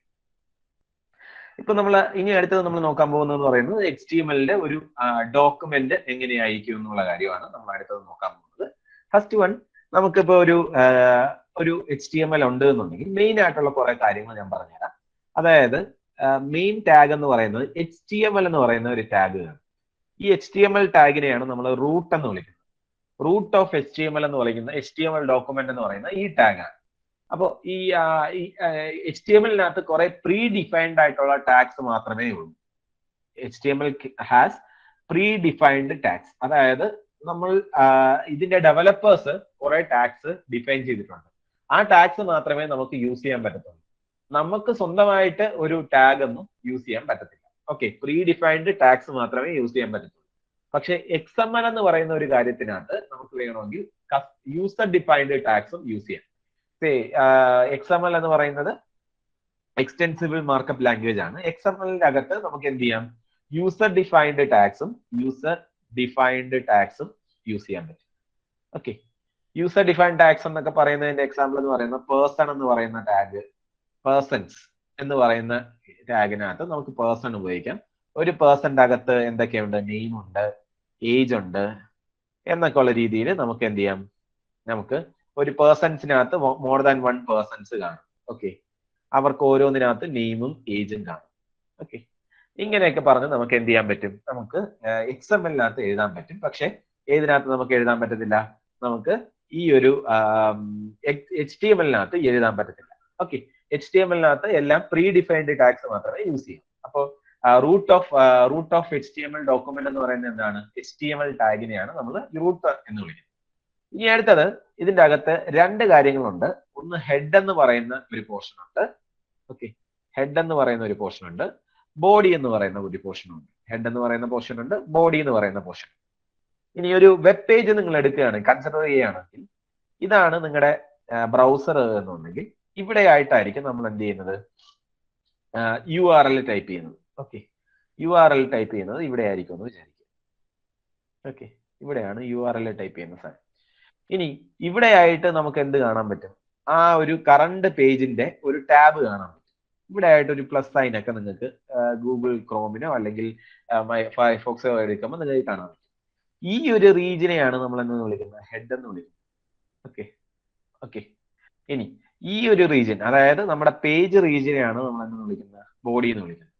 ഇപ്പൊ നമ്മൾ ഇനി അടുത്തത് നമ്മൾ നോക്കാൻ പോകുന്നത് പറയുന്നത് HTML-ന്റെ ഒരു ഡോക്യുമെന്റ് എങ്ങനെയായിരിക്കും എന്നുള്ള കാര്യമാണ് നമ്മൾ അടുത്തത് നോക്കാൻ പോകുന്നത്. ഫസ്റ്റ് വൺ, നമുക്കിപ്പോ ഒരു HTML ഉണ്ട് എന്നുണ്ടെങ്കിൽ മെയിൻ ആയിട്ടുള്ള കുറെ കാര്യങ്ങൾ ഞാൻ പറഞ്ഞുതരാം. അതായത് മെയിൻ ടാഗ് എന്ന് പറയുന്നത് HTML എന്ന് പറയുന്ന ഒരു ടാഗാണ്. ഈ HTML ടാഗിനെയാണ് നമ്മൾ റൂട്ട് എന്ന് വിളിക്കുന്നത്. റൂട്ട് ഓഫ് HTML എന്ന് വിളിക്കുന്ന HTML ഡോക്യുമെന്റ് എന്ന് പറയുന്ന ഈ ടാഗാണ്. അപ്പോൾ ഈ HTML-നകത്ത് കുറെ പ്രീ ഡിഫൈൻഡ് ആയിട്ടുള്ള ടാഗ്സ് മാത്രമേ ഉള്ളൂ. HTML has pre defined tags. അതായത് നമ്മൾ ഇതിന്റെ ഡെവലപ്പേഴ്സ് കുറെ ടാഗ്സ് ഡിഫൈൻ ചെയ്തിട്ടുണ്ട്. ആ ടാഗ്സ് മാത്രമേ നമുക്ക് യൂസ് ചെയ്യാൻ പറ്റത്തുള്ളൂ. നമുക്ക് സ്വന്തമായിട്ട് ഒരു ടാഗ് ഒന്നും യൂസ് ചെയ്യാൻ പറ്റത്തില്ല. ഓക്കെ, പ്രീ ഡിഫൈൻഡ് ടാഗ്സ് മാത്രമേ യൂസ് ചെയ്യാൻ പറ്റത്തുള്ളൂ. പക്ഷെ XML എന്ന് പറയുന്ന ഒരു കാര്യത്തിനകത്ത് നമുക്ക് വേണമെങ്കിൽ യൂസർ ഡിഫൈൻഡ് ടാഗ്സും യൂസ് ചെയ്യാം. XML എന്ന് പറയുന്നത് എക്സ്റ്റെൻസിബിൾ മാർക്കപ്പ് ലാംഗ്വേജ് ആണ്. XML-ന്റെ അകത്ത് നമുക്ക് എന്ത് ചെയ്യാം, യൂസർ ഡിഫൈൻഡ് ടാഗ്സും യൂസർ ഡിഫൈൻഡ് ടാഗ്സും യൂസ് ചെയ്യാൻ പറ്റും. ഓക്കെ, യൂസർ ഡിഫൈൻഡ് ടാഗ്സ് എന്നൊക്കെ പറയുന്നതിന്റെ എക്സാമ്പിൾ എന്ന് പറയുന്നത് പേഴ്സൺ എന്ന് പറയുന്ന ടാഗ്, പേഴ്സൺസ് എന്ന് പറയുന്ന ടാഗിനകത്ത് നമുക്ക് പേഴ്സൺ ഉപയോഗിക്കാം. ഒരു പേഴ്സന്റെ അകത്ത് എന്തൊക്കെയുണ്ട്, നെയിം ഉണ്ട്, ഏജ് ഉണ്ട് എന്നൊക്കെ ഉള്ള രീതിയിൽ നമുക്ക് എന്ത് ചെയ്യാം, നമുക്ക് ഒരു പേഴ്സൺസിനകത്ത് മോർ ദാൻ വൺ പേഴ്സൺസ് കാണും. ഓക്കെ, അവർക്ക് ഓരോന്നിനകത്ത് നെയിമും ഏജും കാണും. ഓക്കെ, ഇങ്ങനെയൊക്കെ പറഞ്ഞ് നമുക്ക് എന്ത് ചെയ്യാൻ പറ്റും, നമുക്ക് XML-നകത്ത് എഴുതാൻ പറ്റും. പക്ഷെ ഏതിനകത്ത് നമുക്ക് എഴുതാൻ പറ്റത്തില്ല, നമുക്ക് ഈ ഒരു HTML-നകത്ത് എഴുതാൻ പറ്റത്തില്ല. ഓക്കെ, HTML-നകത്ത് എല്ലാം പ്രീ ഡിഫൈൻഡ് ടാഗ്സ് മാത്രമേ യൂസ് ചെയ്യൂ. അപ്പോൾ റൂട്ട് ഓഫ് HTML ഡോക്യുമെന്റ് എന്ന് പറയുന്നത് എന്താണ്, HTML ടാഗിനെയാണ് നമ്മൾ റൂട്ട് എന്ന് വിളിക്കുന്നത്. ഇനി അടുത്തത്, ഇതിന്റെ അകത്ത് രണ്ട് കാര്യങ്ങളുണ്ട്. ഒന്ന് ഹെഡ് എന്ന് പറയുന്ന ഒരു പോർഷൻ ഉണ്ട്. ഓക്കെ, ഹെഡ് എന്ന് പറയുന്ന ഒരു പോർഷൻ ഉണ്ട്, ബോഡി എന്ന് പറയുന്ന ഒരു പോർഷൻ ഉണ്ട്. ഹെഡ് എന്ന് പറയുന്ന പോർഷൻ ഉണ്ട്, ബോഡി എന്ന് പറയുന്ന പോർഷൻ. ഇനി ഒരു വെബ് പേജ് നിങ്ങൾ എടുക്കുകയാണെങ്കിൽ, കൺസിഡർ ചെയ്യുകയാണെങ്കിൽ, ഇതാണ് നിങ്ങളുടെ ബ്രൗസർ എന്നുണ്ടെങ്കിൽ ഇവിടെ ആയിട്ടായിരിക്കും നമ്മൾ എന്ത് ചെയ്യുന്നത്, URL ടൈപ്പ് ചെയ്യുന്നത്. ഓക്കെ, URL ടൈപ്പ് ചെയ്യുന്നത് ഇവിടെ ആയിരിക്കും എന്ന് വിചാരിക്കുക. ഓക്കെ, ഇവിടെയാണ് URL ടൈപ്പ് ചെയ്യുന്ന സാധനം. ഇനി ഇവിടെ ആയിട്ട് നമുക്ക് എന്ത് കാണാൻ പറ്റും, ആ ഒരു കറണ്ട് പേജിന്റെ ഒരു ടാബ് കാണാൻ പറ്റും. ഇവിടെ ആയിട്ട് ഒരു പ്ലസ് സൈൻ ഒക്കെ നിങ്ങൾക്ക് ഗൂഗിൾ ക്രോമിനോ അല്ലെങ്കിൽ ഫയർഫോക്സോ എടുക്കുമ്പോൾ നിങ്ങൾക്ക് കാണാൻ പറ്റും. ഈ ഒരു റീജിയനെയാണ് നമ്മൾ എന്ന് വിളിക്കുന്നത്, ഹെഡ് എന്ന് വിളിക്കുന്നത്. ഓക്കെ ഓക്കെ ഇനി ഈ ഒരു റീജിയൻ, അതായത് നമ്മുടെ പേജ് റീജിയനെയാണ് നമ്മൾ എന്ന് വിളിക്കുന്നത്, ബോഡി എന്ന് വിളിക്കുന്നത്.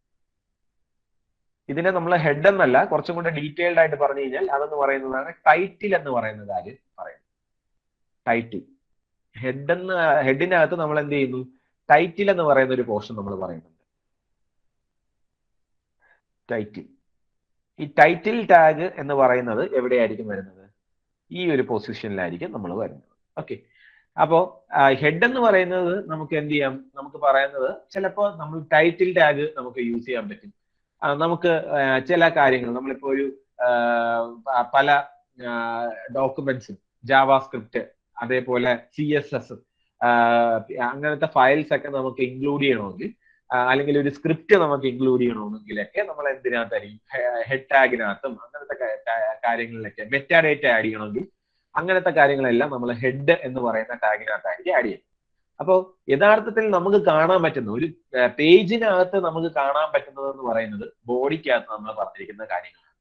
ഇതിനെ നമ്മൾ ഹെഡ് എന്നല്ല, കുറച്ചും കൂടെ ഡീറ്റെയിൽഡ് ആയിട്ട് പറഞ്ഞു കഴിഞ്ഞാൽ അതെന്ന് പറയുന്നതാണ് ടൈറ്റിൽ എന്ന് പറയുന്ന കാര്യം പറയുന്നത്. ടൈറ്റിൽ, ഹെഡിനകത്ത് നമ്മൾ എന്ത് ചെയ്യുന്നു, ടൈറ്റിൽ എന്ന് പറയുന്ന ഒരു പോർഷൻ നമ്മൾ പറയുന്നുണ്ട്. ടൈറ്റിൽ, ഈ ടൈറ്റിൽ ടാഗ് എന്ന് പറയുന്നത് എവിടെയായിരിക്കും വരുന്നത്, ഈ ഒരു പൊസിഷനിലായിരിക്കും നമ്മൾ വരുന്നത്. ഓക്കെ, അപ്പോ ഹെഡ് എന്ന് പറയുന്നത് നമുക്ക് എന്ത് ചെയ്യാം, നമുക്ക് പറയുന്നത് ചിലപ്പോൾ നമ്മൾ ടൈറ്റിൽ ടാഗ് നമുക്ക് യൂസ് ചെയ്യാൻ പറ്റും. നമുക്ക് ചില കാര്യങ്ങൾ, നമ്മളിപ്പോ ഒരു പല ഡോക്യുമെന്റ്സും ജാവാസ്ക്രിപ്റ്റ് അതേപോലെ CSS അങ്ങനത്തെ ഫയൽസ് ഒക്കെ നമുക്ക് ഇൻക്ലൂഡ് ചെയ്യണമെങ്കിൽ, അല്ലെങ്കിൽ ഒരു സ്ക്രിപ്റ്റ് നമുക്ക് ഇൻക്ലൂഡ് ചെയ്യണമെങ്കിലൊക്കെ നമ്മൾ എന്തിനകത്തായിരിക്കും, ഹെഡ് ടാഗിനകത്തും അങ്ങനത്തെ കാര്യങ്ങളിലൊക്കെ മെറ്റാഡേറ്റ ആഡ് ചെയ്യണമെങ്കിൽ അങ്ങനത്തെ കാര്യങ്ങളെല്ലാം നമ്മൾ ഹെഡ് എന്ന് പറയുന്ന ടാഗിനകത്തായിരിക്കും ആഡ് ചെയ്യുന്നത്. അപ്പോൾ യഥാർത്ഥത്തിൽ നമുക്ക് കാണാൻ പറ്റുന്ന ഒരു പേജിനകത്ത് നമുക്ക് കാണാൻ പറ്റുന്നത് എന്ന് പറയുന്നത് ബോഡിക്കകത്ത് നമ്മൾ പറഞ്ഞിരിക്കുന്ന കാര്യങ്ങളാണ്.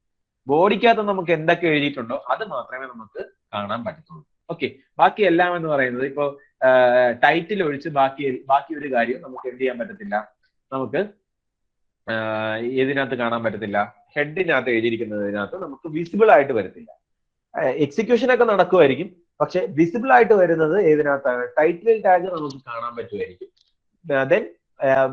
ബോഡിക്കകത്ത് നമുക്ക് എന്തൊക്കെ എഴുതിയിട്ടുണ്ടോ അത് മാത്രമേ നമുക്ക് കാണാൻ പറ്റത്തുള്ളൂ. ഓക്കെ, ബാക്കി എല്ലാം എന്ന് പറയുന്നത് ഇപ്പോൾ ടൈറ്റിൽ ഒഴിച്ച് ബാക്കി ഒരു കാര്യം നമുക്ക് എന്ത് ചെയ്യാൻ പറ്റത്തില്ല, നമുക്ക് ഏതിനകത്ത് കാണാൻ പറ്റത്തില്ല, ഹെഡിനകത്ത് എഴുതിയിരിക്കുന്നതിനകത്ത് നമുക്ക് വിസിബിൾ ആയിട്ട് വരത്തില്ല. എക്സിക്യൂഷൻ ഒക്കെ നടക്കുമായിരിക്കും, പക്ഷെ വിസിബിൾ ആയിട്ട് വരുന്നത് ഏതിനകത്താണ്, ടൈറ്റിൽ ടാഗ് നമുക്ക് കാണാൻ പറ്റുമായിരിക്കും. ദെൻ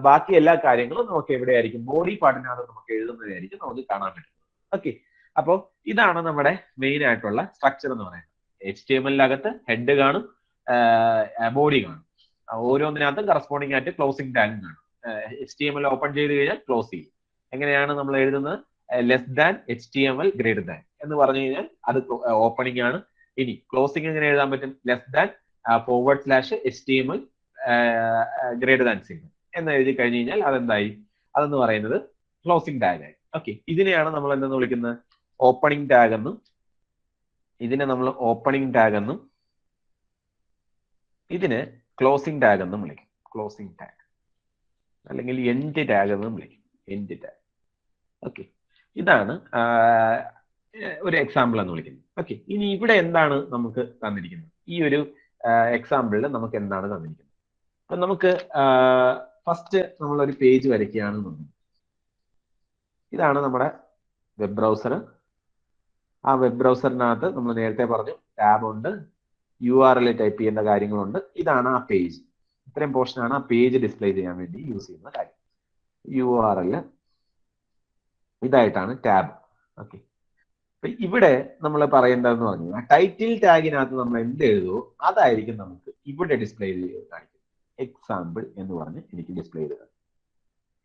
ബാക്കി എല്ലാ കാര്യങ്ങളും നമുക്ക് എവിടെയായിരിക്കും, ബോഡി പാർട്ടിനകത്ത് നമുക്ക് എഴുതുന്നതായിരിക്കും നമുക്ക് കാണാൻ പറ്റുന്നത്. ഓക്കെ, അപ്പോൾ ഇതാണ് നമ്മുടെ മെയിൻ ആയിട്ടുള്ള സ്ട്രക്ചർ എന്ന് പറയുന്നത്. HTML-നകത്ത് ഹെഡ് കാണും, ബോഡി കാണും, ഓരോന്നിനകത്തും കറസ്പോണ്ടിങ് ആയിട്ട് ക്ലോസിംഗ് ടാഗും കാണും. HTML ഓപ്പൺ ചെയ്ത് കഴിഞ്ഞാൽ ക്ലോസ് ചെയ്യും. എങ്ങനെയാണ് നമ്മൾ എഴുതുന്നത്, less than HTML greater than എന്ന് പറഞ്ഞു കഴിഞ്ഞാൽ അത് ഓപ്പണിംഗ് ആണ്. ഇനി ക്ലോസിംഗ് എങ്ങനെ എഴുതാൻ പറ്റും, less than /HTML greater than signal എന്ന് എഴുതി കഴിഞ്ഞ് കഴിഞ്ഞാൽ അതെന്തായി, അതെന്ന് പറയുന്നത് ക്ലോസിംഗ് ടാഗ് ആയി. ഓക്കെ, ഇതിനെയാണ് നമ്മൾ എന്തെന്ന് വിളിക്കുന്നത്, ഓപ്പണിംഗ് ടാഗ് എന്നും, ഇതിനെ നമ്മൾ ഓപ്പണിംഗ് ടാഗ് എന്നും ഇതിന് ക്ലോസിംഗ് ടാഗ് എന്നും വിളിക്കും. ക്ലോസിംഗ് ടാഗ് അല്ലെങ്കിൽ എൻഡ് ടാഗ് എന്നും വിളിക്കും, എൻഡ് ടാഗ്. ഓക്കെ, ഇതാണ് ഒരു എക്സാമ്പിൾ എന്ന് വിളിക്കുന്നത്. ഓക്കെ, ഇനി ഇവിടെ എന്താണ് നമുക്ക് തന്നിരിക്കുന്നത്, ഈ ഒരു എക്സാമ്പിളിൽ നമുക്ക് എന്താണ് തന്നിരിക്കുന്നത്. അപ്പൊ നമുക്ക് ഫസ്റ്റ് നമ്മളൊരു പേജ് വരയ്ക്കുകയാണെന്നുണ്ടെങ്കിൽ, ഇതാണ് നമ്മുടെ വെബ് ബ്രൗസർ. ആ വെബ് ബ്രൗസറിനകത്ത് നമ്മൾ നേരത്തെ പറഞ്ഞു ടാബ് ഉണ്ട്, URL ടൈപ്പ് ചെയ്യേണ്ട കാര്യങ്ങളുണ്ട്. ഇതാണ് ആ പേജ്, ഇത്രയും പോർഷനാണ് ആ പേജ് ഡിസ്പ്ലേ ചെയ്യാൻ വേണ്ടി യൂസ് ചെയ്യുന്ന കാര്യം. URL ഇതായിട്ടാണ് ടാബ്. ഓക്കെ, ഇവിടെ നമ്മൾ പറയേണ്ടതെന്ന് പറഞ്ഞു, ടൈറ്റിൽ ടാഗിനകത്ത് നമ്മൾ എന്ത് എഴുതുമോ അതായിരിക്കും നമുക്ക് ഇവിടെ ഡിസ്പ്ലേ ചെയ്ത് കാണിക്കും. എക്സാമ്പിൾ എന്ന് പറഞ്ഞ് എനിക്ക് ഡിസ്പ്ലേ ചെയ്ത്.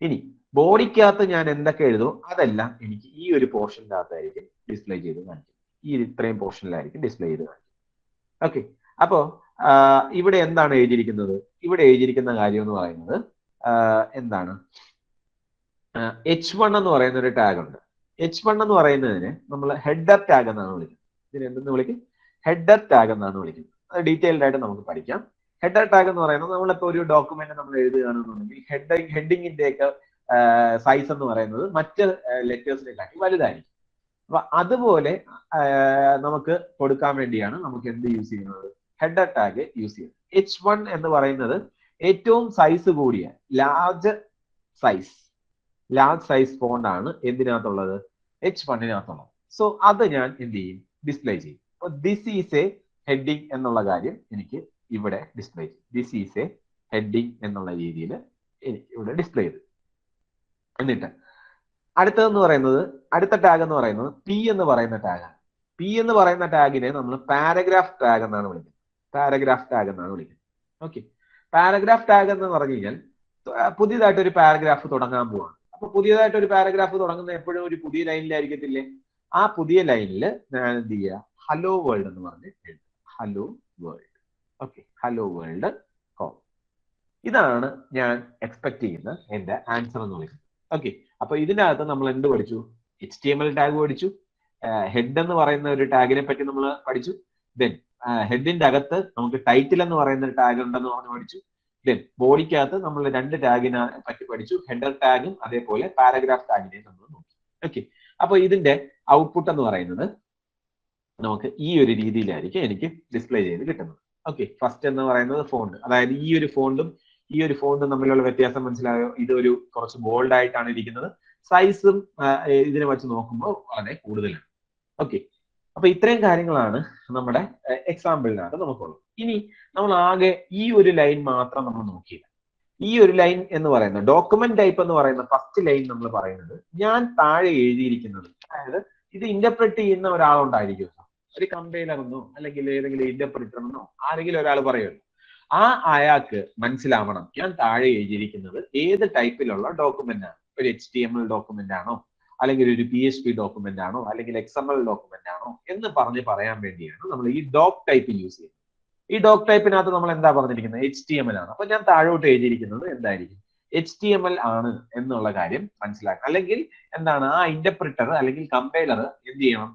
ഇനി ബോഡിക്കകത്ത് ഞാൻ എന്തൊക്കെ എഴുതുമോ അതെല്ലാം എനിക്ക് ഈ ഒരു പോർഷൻ്റെ അകത്തായിരിക്കും ഡിസ്പ്ലേ ചെയ്ത് കാണിക്കും. ഈ ഇത്രയും പോർഷനിലായിരിക്കും ഡിസ്പ്ലേ ചെയ്ത് കാണിക്കും. ഓക്കെ, അപ്പോ ഇവിടെ എന്താണ് എഴുതിയിരിക്കുന്നത്, ഇവിടെ എഴുതിയിരിക്കുന്ന കാര്യം എന്ന് പറയുന്നത് എന്താണ്, H1 എന്ന് പറയുന്ന ഒരു ടാഗ് ഉണ്ട്. H1 എന്ന് പറയുന്നതിന് നമ്മൾ ഹെഡർ ടാഗ് എന്നാണ് വിളിക്കുന്നത്. ഇതിന് എന്തെന്ന് വിളിക്കും? ഹെഡർ ടാഗ് എന്നാണ് വിളിക്കുന്നത്. അത് ഡീറ്റെയിൽഡ് ആയിട്ട് നമുക്ക് പഠിക്കാം. ഹെഡർ ടാഗ് എന്ന് പറയുന്നത് നമ്മളിപ്പോൾ ഒരു ഡോക്യുമെന്റ് നമ്മൾ എഴുതുകയാണെന്നുണ്ടെങ്കിൽ ഹെഡിങ്ങിന്റെ ഒക്കെ സൈസ് എന്ന് പറയുന്നത് മറ്റ് ലെറ്റേഴ്സിനെക്കാട്ടി വലുതായിരിക്കും. അപ്പൊ അതുപോലെ നമുക്ക് കൊടുക്കാൻ വേണ്ടിയാണ് നമുക്ക് എന്ത് യൂസ് ചെയ്യുന്നത്? ഹെഡർ ടാഗ് യൂസ് ചെയ്യുന്നത്. H1 എന്ന് പറയുന്നത് ഏറ്റവും സൈസ് കൂടിയ ലാർജ് സൈസ് ഫോണ്ട് ആണ് എന്തിനകത്തുള്ളത്? H1-നകത്തുള്ളത്. സോ അത് ഞാൻ എന്ത് ചെയ്യും? ഡിസ്പ്ലേ ചെയ്യും. അപ്പൊ ദിസ് ഈസ് എ ഹെഡിങ് എന്നുള്ള കാര്യം എനിക്ക് ഇവിടെ ഡിസ്പ്ലേ ചെയ്യും. ദിസ് ഈസ് എ ഹെഡിങ് എന്നുള്ള രീതിയിൽ എനിക്ക് ഇവിടെ ഡിസ്പ്ലേ ചെയ്തു. എന്നിട്ട് അടുത്തതെന്ന് പറയുന്നത്, അടുത്ത ടാഗ് എന്ന് പറയുന്നത് പി എന്ന് പറയുന്ന ടാഗാണ്. പി എന്ന് പറയുന്ന ടാഗിനെ നമ്മൾ പാരഗ്രാഫ് ടാഗ് എന്നാണ് വിളിക്കുന്നത്. പാരഗ്രാഫ് ടാഗ് എന്നാണ് വിളിക്കുന്നത്. ഓക്കെ, പാരഗ്രാഫ് ടാഗ് എന്ന് പറഞ്ഞു കഴിഞ്ഞാൽ പുതിയതായിട്ട് ഒരു പാരഗ്രാഫ് തുടങ്ങാൻ പോവാണ്. അപ്പൊ പുതിയതായിട്ട് ഒരു പാരഗ്രാഫ് തുടങ്ങുന്ന എപ്പോഴും ഒരു പുതിയ ലൈനിലായിരിക്കത്തില്ലേ? ആ പുതിയ ലൈനിൽ ഞാൻ എന്ത് ചെയ്യുക? ഹലോ വേൾഡ് എന്ന് പറഞ്ഞ് എഴുതും. Hello world. Okay, hello world com. ഇതാണ് ഞാൻ എക്സ്പെക്ട് ചെയ്യുന്ന എന്റെ ആൻസർ എന്ന് വിളിക്കുന്നത്. ഓക്കെ, അപ്പൊ ഇതിനകത്ത് നമ്മൾ എന്ത് പഠിച്ചു? HTML ടാഗ് പഠിച്ചു. ഹെഡ് എന്ന് പറയുന്ന ഒരു ടാഗിനെ പറ്റി നമ്മൾ പഠിച്ചു. ദെൻ ഹെഡിന്റെ അകത്ത് നമുക്ക് ടൈറ്റിൽ എന്ന് പറയുന്ന ഒരു ടാഗ് ഉണ്ടെന്ന് പറഞ്ഞ് പഠിച്ചു. ദെൻ ബോഡിക്കകത്ത് നമ്മൾ രണ്ട് ടാഗിനെ പറ്റി പഠിച്ചു. ഹെഡർ ടാഗും അതേപോലെ പാരഗ്രാഫ് ടാഗിനെയും നമ്മൾ നോക്കി. ഓക്കെ, അപ്പൊ ഇതിന്റെ ഔട്ട്പുട്ട് എന്ന് പറയുന്നത് നമുക്ക് ഈ ഒരു രീതിയിലായിരിക്കും എനിക്ക് ഡിസ്പ്ലേ ചെയ്ത് കിട്ടുന്നത്. ഓക്കെ, ഫസ്റ്റ് എന്ന് പറയുന്നത് ഫോണ്ട്. അതായത് ഈ ഒരു ഫോണ്ടും തമ്മിലുള്ള വ്യത്യാസം മനസ്സിലായോ? ഇതൊരു കുറച്ച് ബോൾഡ് ആയിട്ടാണ് ഇരിക്കുന്നത്. സൈസും ഇതിനെ വെച്ച് നോക്കുമ്പോൾ വളരെ കൂടുതലാണ്. ഓക്കെ, അപ്പൊ ഇത്രയും കാര്യങ്ങളാണ് നമ്മുടെ എക്സാമ്പിളിനകത്ത് നമുക്കുള്ളത്. ഇനി നമ്മൾ ആകെ ഈ ഒരു ലൈൻ മാത്രം നമ്മൾ നോക്കിയില്ല. ഈ ഒരു ലൈൻ എന്ന് പറയുന്ന ഡോക്യുമെന്റ് ടൈപ്പ് എന്ന് പറയുന്ന ഫസ്റ്റ് ലൈൻ നമ്മൾ പറയുന്നത് ഞാൻ താഴെ എഴുതിയിരിക്കുന്നത്, അതായത് ഇത് ഇന്റർപ്രറ്റ് ചെയ്യുന്ന ഒരാളുണ്ടായിരിക്കും. ഒരു കമ്പൈലർ എന്നോ അല്ലെങ്കിൽ ഏതെങ്കിലും ഇന്റർപ്രിറ്റർ എന്നോ ആരെങ്കിലും ഒരാൾ പറയുമല്ലോ. അയാൾക്ക് മനസ്സിലാവണം ഞാൻ താഴെ എഴുതിയിരിക്കുന്നത് ഏത് ടൈപ്പിലുള്ള ഡോക്യുമെന്റ് ആണ്. ഒരു HTML ഡോക്യുമെന്റ് ആണോ, അല്ലെങ്കിൽ ഒരു PHP ഡോക്യുമെന്റ് ആണോ, അല്ലെങ്കിൽ XML ഡോക്യുമെന്റ് ആണോ എന്ന് പറയാൻ വേണ്ടിയാണ് നമ്മൾ ഈ ഡോക് ടൈപ്പ് യൂസ് ചെയ്യുന്നത്. ഈ ഡോക് ടൈപ്പിനകത്ത് നമ്മൾ എന്താ പറഞ്ഞിരിക്കുന്നത്? HTML ആണ്. അപ്പൊ ഞാൻ താഴോട്ട് എഴുതിയിരിക്കുന്നത് എന്തായിരിക്കും? HTML ആണ് എന്നുള്ള കാര്യം മനസ്സിലാക്കണം. അല്ലെങ്കിൽ എന്താണ് ആ ഇന്റർപ്രിറ്റർ അല്ലെങ്കിൽ കമ്പൈലർ എന്ത് ചെയ്യണം?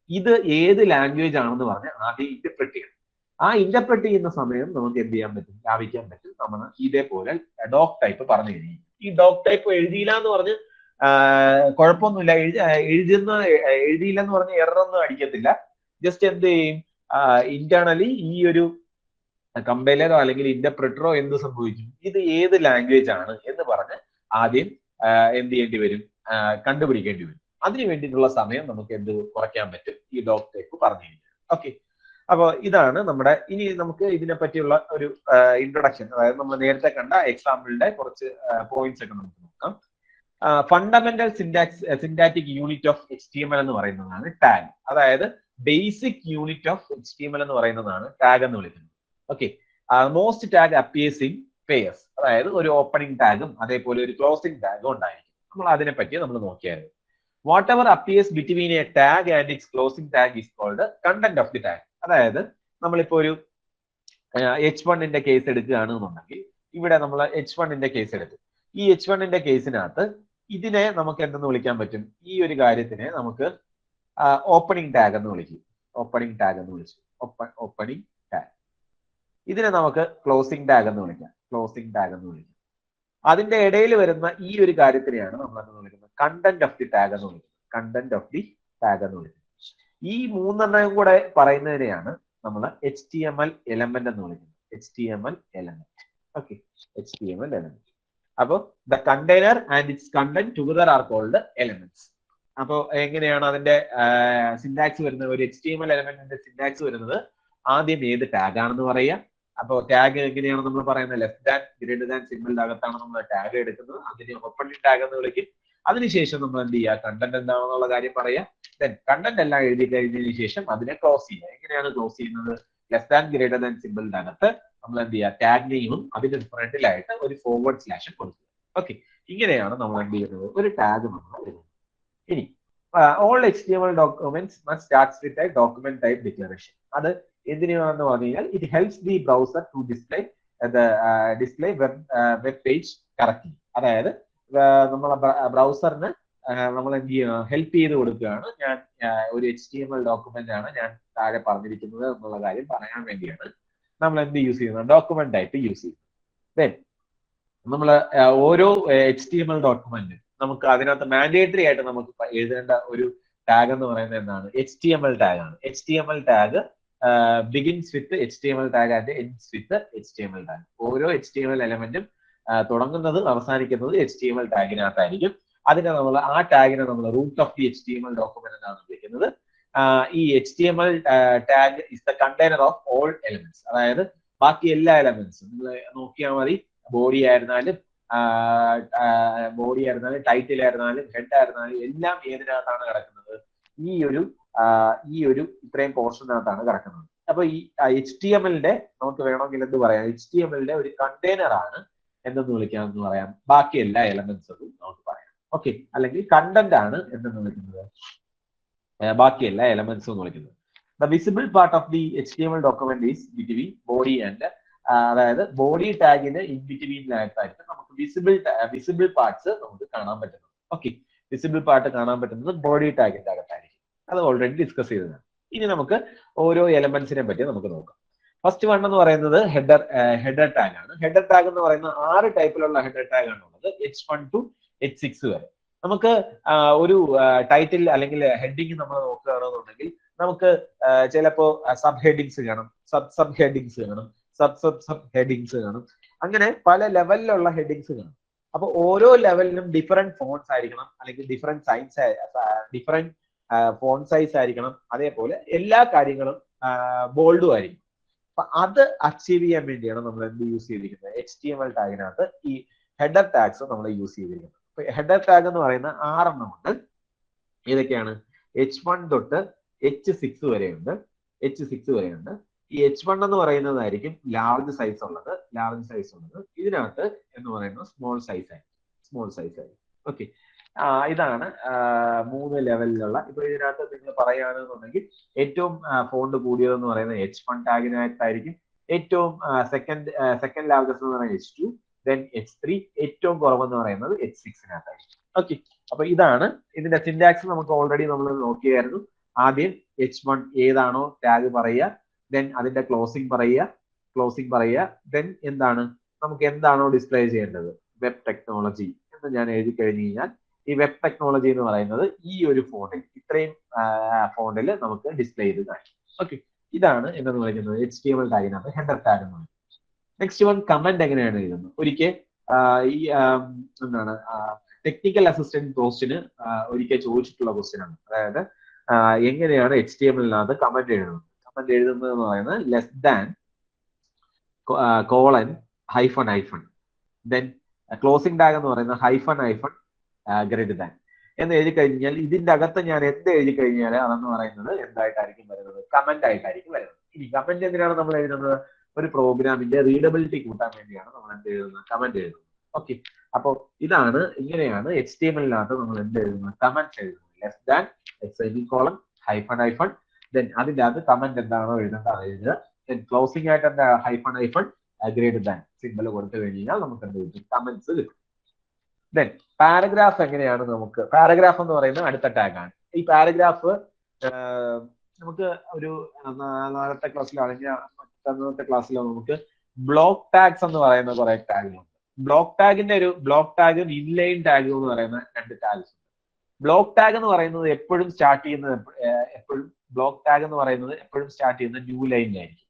ഇത് ഏത് ലാംഗ്വേജ് ആണെന്ന് പറഞ്ഞ് ആദ്യം ഇന്റർപ്രറ്റ് ചെയ്യണം. ആ ഇന്റർപ്രറ്റ് ചെയ്യുന്ന സമയം നമുക്ക് എന്ത് ചെയ്യാൻ പറ്റും? ലാഭിക്കാൻ പറ്റും. നമ്മൾ ഇതേപോലെ ഡോക് ടൈപ്പ് പറഞ്ഞു കഴിഞ്ഞു. ഈ ഡോക് ടൈപ്പ് എഴുതിയില്ല എന്ന് പറഞ്ഞ് കുഴപ്പമൊന്നുമില്ല. എഴുതിയില്ല എന്ന് പറഞ്ഞ് എററൊന്നും അടിക്കത്തില്ല. ജസ്റ്റ് എന്ത് ചെയ്യും? ഇന്റേണലി ഈ ഒരു കമ്പൈലറോ അല്ലെങ്കിൽ ഇന്റർപ്രിറ്ററോ എന്ത് സംഭവിക്കും? ഇത് ഏത് ലാംഗ്വേജ് ആണ് എന്ന് പറഞ്ഞ് ആദ്യം എന്ത് ചെയ്യേണ്ടി വരും? കണ്ടുപിടിക്കേണ്ടി വരും. അതിനു വേണ്ടിയിട്ടുള്ള സമയം നമുക്ക് എന്ത് കുറയ്ക്കാൻ പറ്റും? ഈ ഡോക് ടൈപ്പ് പറഞ്ഞു കഴിഞ്ഞാൽ. ഓക്കെ, അപ്പോൾ ഇതാണ് നമ്മുടെ. ഇനി നമുക്ക് ഇതിനെ പറ്റിയുള്ള ഒരു ഇൻട്രൊഡക്ഷൻ, അതായത് നമ്മൾ നേരത്തെ കണ്ട എക്സാമ്പിളിന്റെ കുറച്ച് പോയിന്റ്സ് ഒക്കെ നമുക്ക് നോക്കാം. Fundamental syntactic unit of HTML എന്ന് പറയുന്നതാണ് ടാഗ്. അതായത് ബേസിക് യൂണിറ്റ് ഓഫ് HTML എന്ന് പറയുന്നതാണ് ടാഗ് എന്ന് വിളിക്കുന്നത്. Okay, most tag appears in pairs. അതായത് ഒരു ഓപ്പണിംഗ് ടാഗും അതേപോലെ ഒരു ക്ലോസിംഗ് ടാഗും ഉണ്ടായിരിക്കും. നമ്മൾ അതിനെ പറ്റി നമ്മൾ നോക്കിയായിരുന്നു. Whatever appears between a tag and its closing tag is called content of the tag. അതായത് നമ്മളിപ്പോ ഒരു H1-ന്റെ കേസ് എടുക്കുകയാണെന്നുണ്ടെങ്കിൽ ഇവിടെ നമ്മൾ H1-ന്റെ കേസ് എടുത്തു. ഈ H1-ന്റെ കേസിനകത്ത് ഇതിനെ നമുക്ക് എന്തെന്ന് വിളിക്കാൻ പറ്റും? ഈ ഒരു കാര്യത്തിനെ നമുക്ക് ഓപ്പണിംഗ് ടാഗ് എന്ന് വിളിക്കും. ഓപ്പണിംഗ് ടാഗ് എന്ന് വിളിച്ചു. Opening tag. ഇതിനെ നമുക്ക് ക്ലോസിംഗ് ടാഗ് എന്ന് വിളിക്കാം. ക്ലോസിംഗ് ടാഗ് എന്ന് വിളിക്കാം. അതിന്റെ ഇടയിൽ വരുന്ന ഈ ഒരു കാര്യത്തിനെയാണ് നമ്മൾ എന്ന് വിളിക്കുന്നത് കണ്ടന്റ് ഓഫ് ദി ടാഗ് എന്ന് വിളിക്കുന്നത്. കണ്ടന്റ് ഓഫ് ദി ടാഗ് എന്ന് വിളിക്കുന്നത്. ഈ മൂന്നെണ്ണം കൂടെ പറയുന്നതിനെയാണ് നമ്മൾ HTML എലമെന്റ് എന്ന് വിളിക്കുന്നത്. HTML element. Okay, HTML element. അപ്പോൾ the container and its content together are called elements. അപ്പോൾ എങ്ങനെയാണ് അതിന്റെ സിന്റാക്സ് വരുന്നത്? ഒരു HTML എലമെന്റിന്റെ സിന്റാക്സ് വരുന്നത് ആദ്യം ഏത് ടാഗ് ആണെന്ന് പറയുക. അപ്പോൾ ടാഗ് എങ്ങനെയാണ് നമ്മൾ പറയുന്നത്? ലെസ് ദാൻ ഗ്രേറ്റർ ദാൻ സിമ്പിളിന്റെ അകത്താണ് നമ്മൾ ടാഗ് എടുക്കുന്നത്. അതിനെ ഓപ്പണിംഗ് ടാഗ് എന്ന് വിളിക്കും. അതിനുശേഷം നമ്മൾ എന്ത് ചെയ്യുക? കണ്ടന്റ് എന്താണെന്നുള്ള കാര്യം പറയുക. ദെൻ കണ്ടന്റ് എല്ലാം എഴുതി കഴിഞ്ഞതിന് ശേഷം അതിനെ ക്ലോസ് ചെയ്യുക. എങ്ങനെയാണ് ക്ലോസ് ചെയ്യുന്നത്? ലെസ് ദാൻ ഗ്രേറ്റർ ദാൻ സിമ്പിളിന്റെ അകത്ത് നമ്മൾ എന്ത് ചെയ്യുക? ടാഗ് നെയിമും അതിന്റെ ഫ്രണ്ടിലായിട്ട് ഒരു ഫോർവേഡ് സ്ലാഷും കൊടുക്കുക. ഓക്കെ, ഇങ്ങനെയാണ് നമ്മൾ എന്ത് ചെയ്യുന്നത്? ഒരു ടാഗ് നമ്മൾ എഴുതുന്നത്. ഇനി all HTML documents must start with a document type declaration. അത് എന്തിനാണെന്ന് പറഞ്ഞു കഴിഞ്ഞാൽ it helps the browser to display web page correctly. അതായത് നമ്മളെ ബ്രൗസറിന് നമ്മൾ എന്ത് ചെയ്യുക, ഹെൽപ്പ് ചെയ്ത് കൊടുക്കുകയാണ്. ഞാൻ ഒരു HTML ഡോക്യുമെന്റ് ആണ് ഞാൻ താഴെ പറഞ്ഞിരിക്കുന്നത് എന്നുള്ള കാര്യം പറയാൻ വേണ്ടിയാണ് നമ്മൾ എന്ത് യൂസ് ചെയ്യുന്നത്, ഡോക്യുമെന്റ് ആയിട്ട് യൂസ് ചെയ്യുന്നത്. ദെൻ നമ്മൾ ഓരോ HTML ഡോക്യുമെന്റ് നമുക്ക് അതിനകത്ത് മാൻഡേറ്ററി ആയിട്ട് നമുക്ക് എഴുതേണ്ട ഒരു ടാഗ് എന്ന് പറയുന്നത് എന്താണ്, HTML ടാഗ് ആണ്. HTML tag begins with HTML tag and ends with HTML tag. ഓരോ HTML എലമെന്റും തുടങ്ങുന്നത് അവസാനിക്കുന്നത് HTML ടാഗിനകത്തായിരിക്കും. ആ ടാഗിനെ നമ്മൾ root of the HTML document എന്നാണ് വിളിക്കുന്നത്. ഈ HTML tag is the container of all elements. അതായത് ബാക്കി എല്ലാ എലമെന്റ്സും നിങ്ങൾ നോക്കിയാൽ മതി. ബോഡി ആയിരുന്നാലും ടൈറ്റിൽ ആയിരുന്നാലും ഹെഡ് ആയിരുന്നാലും എല്ലാം ഏതിനകത്താണ് കിടക്കുന്നത്, ഈ ഒരു ഇത്രയും പോർഷനകത്താണ് കിടക്കുന്നത്. അപ്പൊ ഈ HTML-ന്റെ നമുക്ക് വേണമെങ്കിൽ എന്ത് പറയാം, HTML-ന്റെ ഒരു കണ്ടെയ്നർ ആണ് എന്തെന്ന് വിളിക്കാമെന്ന് പറയാം, ബാക്കി എല്ലാ എലമെന്റ്സും നമുക്ക് പറയാം. ഓക്കെ, അല്ലെങ്കിൽ കണ്ടന്റ് ആണ് എന്തെന്ന് വിളിക്കുന്നത്, ബാക്കി എല്ലാ എലമെന്റ്സും എന്ന് വിളിക്കുന്നത്. The visible part of the HTML document is between body and, അതായത് ബോഡി ടാഗിന് ഇൻ ബിറ്റ്വീനിലായിട്ടായിരിക്കും നമുക്ക് വിസിബിൾ പാർട്സ് നമുക്ക് കാണാൻ പറ്റുന്നത്. ഓക്കെ, വിസിബിൾ പാർട്ട് കാണാൻ പറ്റുന്നത് ബോഡി ടാഗിന്റെ അകത്തായിരിക്കും. അത് ഓൾറെഡി ഡിസ്കസ് ചെയ്തതാണ്. ഇനി നമുക്ക് ഓരോ എലമെന്റ്സിനെ പറ്റി നമുക്ക് നോക്കാം. ഫസ്റ്റ് വൺ എന്ന് പറയുന്നത് ഹെഡർ ടാഗ് ആണ്. ഹെഡർ ടാഗ് എന്ന് പറയുന്ന 6 ടൈപ്പിലുള്ള ഹെഡർ ടാഗ് ആണ് ഉള്ളത്, H1 to H6 വരെ. നമുക്ക് ഒരു ടൈറ്റിൽ അല്ലെങ്കിൽ ഹെഡിങ് നമ്മൾ നോക്കുകയാണെന്നുണ്ടെങ്കിൽ നമുക്ക് ചിലപ്പോ സബ് ഹെഡിങ്സ് കാണും, സബ് ഹെഡിങ്സ് കാണും, സബ് ഹെഡിങ്സ് കാണും. അങ്ങനെ പല ലെവലിലുള്ള ഹെഡിങ്സ് കാണും. അപ്പൊ ഓരോ ലെവലിനും ഡിഫറെന്റ് ഫോൺസ് ആയിരിക്കണം, അല്ലെങ്കിൽ ഡിഫറെന്റ് ഫോൺ സൈസ് ആയിരിക്കണം. അതേപോലെ എല്ലാ കാര്യങ്ങളും ബോൾഡും ആയിരിക്കും. അപ്പൊ അത് അച്ചീവ് ചെയ്യാൻ വേണ്ടിയാണ് നമ്മൾ എന്ത് യൂസ് ചെയ്തിരിക്കുന്നത്, HTML ടാഗിനകത്ത് ഈ ഹെഡർ ടാഗ്സ് നമ്മൾ യൂസ് ചെയ്തിരിക്കുന്നത്. അപ്പൊ ഹെഡർ ടാഗ് എന്ന് പറയുന്ന 6 എണ്ണം ഉണ്ട്. ഏതൊക്കെയാണ്, H1 തൊട്ട് H6 വരെയുണ്ട്. ഈ H1 എന്ന് പറയുന്നതായിരിക്കും ലാർജ് സൈസ് ഉള്ളത്. ഇതിനകത്ത് എന്ന് പറയുന്നത് സ്മോൾ സൈസ് ആയിരിക്കും. ഓക്കെ, ഇതാണ് 3 ലെവലിലുള്ള. ഇപ്പൊ ഇതിനകത്ത് നിങ്ങൾ പറയുകയാണെന്നുണ്ടെങ്കിൽ ഏറ്റവും ഫോണ്ട് കൂടിയതെന്ന് പറയുന്നത് H1 ടാഗിനകത്തായിരിക്കും. ഏറ്റവും സെക്കൻഡ് ലാർജസ്റ്റ് എന്ന് പറയുന്നത് H2, ദെൻ H3, ഏറ്റവും കുറവെന്ന് പറയുന്നത് H6-നകത്തായിരിക്കും. ഓക്കെ, അപ്പൊ ഇതാണ് ഇതിന്റെ സിന്റാക്സ്. നമുക്ക് ഓൾറെഡി നമ്മൾ നോക്കിയായിരുന്നു. ആദ്യം H1 ഏതാണോ ടാഗ് പറയുക, ദെൻ അതിന്റെ ക്ലോസിംഗ് പറയുക, ദെൻ നമുക്ക് എന്താണോ ഡിസ്പ്ലേ ചെയ്യേണ്ടത്, വെബ് ടെക്നോളജി എന്ന് ഞാൻ എഴുതി കഴിഞ്ഞു കഴിഞ്ഞാൽ ഈ വെബ് ടെക്നോളജി എന്ന് പറയുന്നത് ഈ ഒരു ഫോണ്ടിൽ, ഇത്രയും ഫോണ്ടിൽ നമുക്ക് ഡിസ്പ്ലേ ചെയ്ത് കാണിക്കും. ഓക്കെ, ഇതാണ് എന്തെന്ന് പറയുന്നത് HTML ടാഗിനകത്ത് ഹെഡർ ടാഗ് എന്ന് പറയുന്നത്. നെക്സ്റ്റ് വൺ കമന്റ് എങ്ങനെയാണ് എഴുതുന്നത്. ഒരിക്കൽ ഈ ടെക്നിക്കൽ അസിസ്റ്റന്റ് പോസ്റ്റിന് ഒരിക്കൽ ചോദിച്ചിട്ടുള്ള ക്വസ്റ്റ്യൻ ആണ്. അതായത് എങ്ങനെയാണ് HTML-നകത്ത് കമന്റ് എഴുതുന്നത് എന്ന് പറയുന്നത് less than colon hyphen then closing tag എന്ന് പറയുന്നത് ഹൈഫൺ ഗ്രേറ്റർ ദാൻ എന്ന് എഴുതി കഴിഞ്ഞാൽ ഇതിന്റെ അകത്ത് ഞാൻ എന്ത് എഴുതി കഴിഞ്ഞാൽ അതെന്ന് പറയുന്നത് എന്തായിട്ടായിരിക്കും വരുന്നത്, കമന്റ് ആയിട്ടായിരിക്കും വരുന്നത്. ഇനി കമന്റ് എന്തിനാണ് നമ്മൾ എഴുതുന്നത്, ഒരു പ്രോഗ്രാമിന്റെ റീഡബിലിറ്റി കൂട്ടാൻ വേണ്ടിയാണ് നമ്മൾ എന്ത് എഴുതുന്നത്, കമന്റ് എഴുതുന്നത്. ഓക്കെ, അപ്പൊ ഇങ്ങനെയാണ് HTML-നകത്ത് നമ്മൾ എന്ത് എഴുതുന്നത്, കമന്റ് എഴുതുന്നത്. Less than semicolon hyphen then അതിന്റെ അകത്ത് കമന്റ് എന്താണോ എഴുതേണ്ടത് അത് എഴുതുക. ദെൻ ക്ലോസിംഗ് ആയിട്ട് എന്താ ഹൈഫൺ ഗ്രേറ്റർ ദാൻ സിംബൽ കൊടുത്തു കഴിഞ്ഞാൽ നമുക്ക് എന്ത് കിട്ടും, കമന്റ്സ് കിട്ടും. ദെൻ പാരഗ്രാഫ് എങ്ങനെയാണ് നമുക്ക്, പാരഗ്രാഫ് എന്ന് പറയുന്നത് അടുത്ത ടാഗാണ്. ഈ പാരഗ്രാഫ് നമുക്ക് ഒരു നാളത്തെ ക്ലാസ്സിലോ അല്ലെങ്കിൽ മറ്റന്നത്തെ ക്ലാസ്സിലോ നമുക്ക് ബ്ലോക്ക് ടാഗ്സ് എന്ന് പറയുന്ന കുറെ ടാഗുകളുണ്ട്. ബ്ലോക്ക് ടാഗും ഇൻലൈൻ ടാഗും എന്ന് പറയുന്ന 2 ടാഗ്സ് ഉണ്ട്. ബ്ലോക്ക് ടാഗ് എന്ന് പറയുന്നത് എപ്പോഴും സ്റ്റാർട്ട് ചെയ്യുന്നത് ന്യൂ ലൈനിലായിരിക്കും.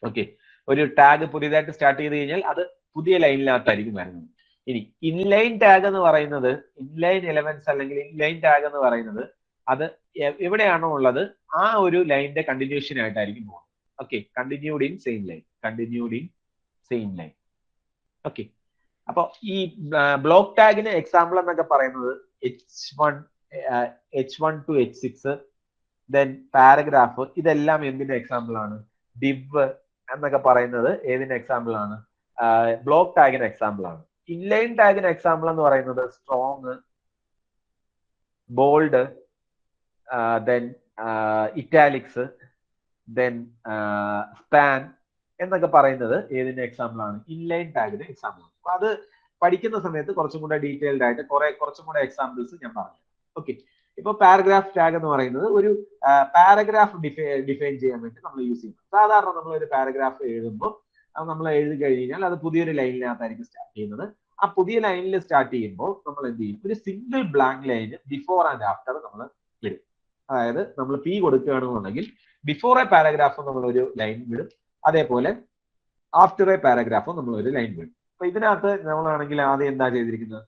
ഓക്കെ, ഒരു ടാഗ് പുതിയതായിട്ട് സ്റ്റാർട്ട് ചെയ്ത് കഴിഞ്ഞാൽ അത് പുതിയ ലൈനിനകത്തായിരിക്കും വരുന്നത്. ഇനി ഇൻലൈൻ ടാഗ് എന്ന് പറയുന്നത്, ഇൻലൈൻ എലമെന്റ്സ് അല്ലെങ്കിൽ ഇൻലൈൻ ടാഗ് എന്ന് പറയുന്നത് അത് എവിടെയാണോ ഉള്ളത് ആ ഒരു ലൈനിന്റെ കണ്ടിന്യൂഷൻ ആയിട്ടായിരിക്കും പോകുന്നത്. Okay, continued in same line. Okay, അപ്പൊ ഈ ബ്ലോക്ക് ടാഗിന് എക്സാമ്പിൾ എന്നൊക്കെ പറയുന്നത് H1 to H6, then paragraph, ഇതെല്ലാം എന്തിന്റെ എക്സാമ്പിൾ ആണ്, div എന്നൊക്കെ പറയുന്നത് ഏതിന്റെ എക്സാമ്പിൾ ആണ്, ബ്ലോക്ക് ടാഗിന് എക്സാമ്പിൾ ആണ്. ഇൻലൈൻ ടാഗിന് എക്സാമ്പിൾ എന്ന് പറയുന്നത് strong, bold, then italics, then span എന്നൊക്കെ പറയുന്നത് ഏതിന്റെ എക്സാമ്പിൾ ആണ്, ഇൻലൈൻ ടാഗിന്റെ എക്സാമ്പിൾ ആണ്. അപ്പൊ അത് പഠിക്കുന്ന സമയത്ത് കുറച്ചും കൂടെ ഡീറ്റെയിൽഡ് ആയിട്ട് കുറച്ചും കൂടെ എക്സാമ്പിൾസ് ഞാൻ പറഞ്ഞു. ഓക്കെ, ഇപ്പൊ പാരഗ്രാഫ് ടാഗ് എന്ന് പറയുന്നത് ഒരു പാരഗ്രാഫ് ഡിഫൈൻ ചെയ്യാൻ വേണ്ടി നമ്മൾ യൂസ് ചെയ്യുന്നത്. സാധാരണ നമ്മൾ ഒരു പാരഗ്രാഫ് എഴുതുമ്പോൾ നമ്മൾ എഴുതി കഴിഞ്ഞാൽ അത് പുതിയൊരു ലൈനിനകത്തായിരിക്കും സ്റ്റാർട്ട് ചെയ്യുന്നത്. ആ പുതിയ ലൈനിൽ സ്റ്റാർട്ട് ചെയ്യുമ്പോൾ നമ്മൾ എന്ത് ചെയ്യും, ഒരു single blank line before and after നമ്മൾ വിടും. അതായത് നമ്മൾ പി കൊടുക്കുകയാണെന്നുണ്ടെങ്കിൽ ബിഫോർ എ പാരഗ്രാഫ് നമ്മൾ ഒരു ലൈൻ വിടും, അതേപോലെ ആഫ്റ്റർ എ പാരഗ്രാഫും നമ്മൾ ഒരു ലൈൻ വിടും. അപ്പൊ ഇതിനകത്ത് നമ്മളാണെങ്കിൽ ആദ്യം എന്താ ചെയ്തിരിക്കുന്നത്,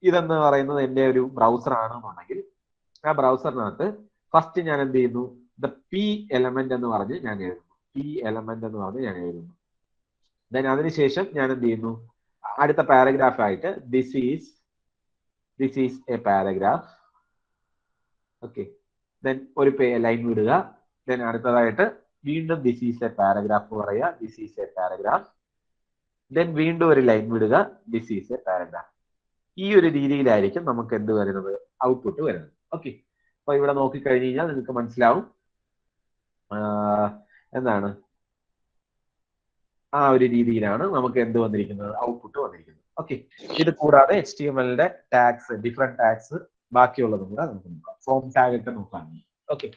ഇതെന്ന് പറയുന്നത് എൻ്റെ ഒരു ബ്രൗസർ ആണെന്നുണ്ടെങ്കിൽ ആ ബ്രൗസറിനകത്ത് ഫസ്റ്റ് ഞാൻ എന്ത് ചെയ്യുന്നു, ദ പി എലമെന്റ് എന്ന് പറഞ്ഞ് ഞാൻ എഴുതുന്നു. പി എലമെന്റ് എന്ന് പറഞ്ഞ് ഞാൻ എഴുതുന്നു. ദെൻ അതിനുശേഷം ഞാൻ എന്ത് ചെയ്യുന്നു, അടുത്ത പാരഗ്രാഫ് ആയിട്ട് this is A paragraph. Okay, then ഒരു ലൈൻ വിടുക. ദെൻ അടുത്തതായിട്ട് വീണ്ടും ദിസ് ഈസ് എ പാരഗ്രാഫ് പറയുക, this is A paragraph. Then വീണ്ടും ഒരു ലൈൻ വിടുക, ദിസ് ഈസ് എ പാരഗ്രാഫ്. ഈ ഒരു രീതിയിലായിരിക്കും നമുക്ക് എന്ത് വരുന്നത്, ഔട്ട്പുട്ട് വരുന്നത്. ഓക്കെ, അപ്പൊ ഇവിടെ നോക്കിക്കഴിഞ്ഞ് കഴിഞ്ഞാൽ നിങ്ങൾക്ക് മനസ്സിലാവും എന്താണ് ആ ഒരു രീതിയിലാണ് നമുക്ക് എന്ത് വന്നിരിക്കുന്നത്, ഔട്ട്പുട്ട് വന്നിരിക്കുന്നത്. ഓക്കെ, ഇത് കൂടാതെ HTML-ന്റെ ടാഗ്സ്, ഡിഫറെന്റ് ടാഗ്സ് ബാക്കിയുള്ളതും കൂടെ നമുക്ക് നോക്കാം. ഫോം ടാഗ് ഒക്കെ നോക്കാം. ഓക്കെ.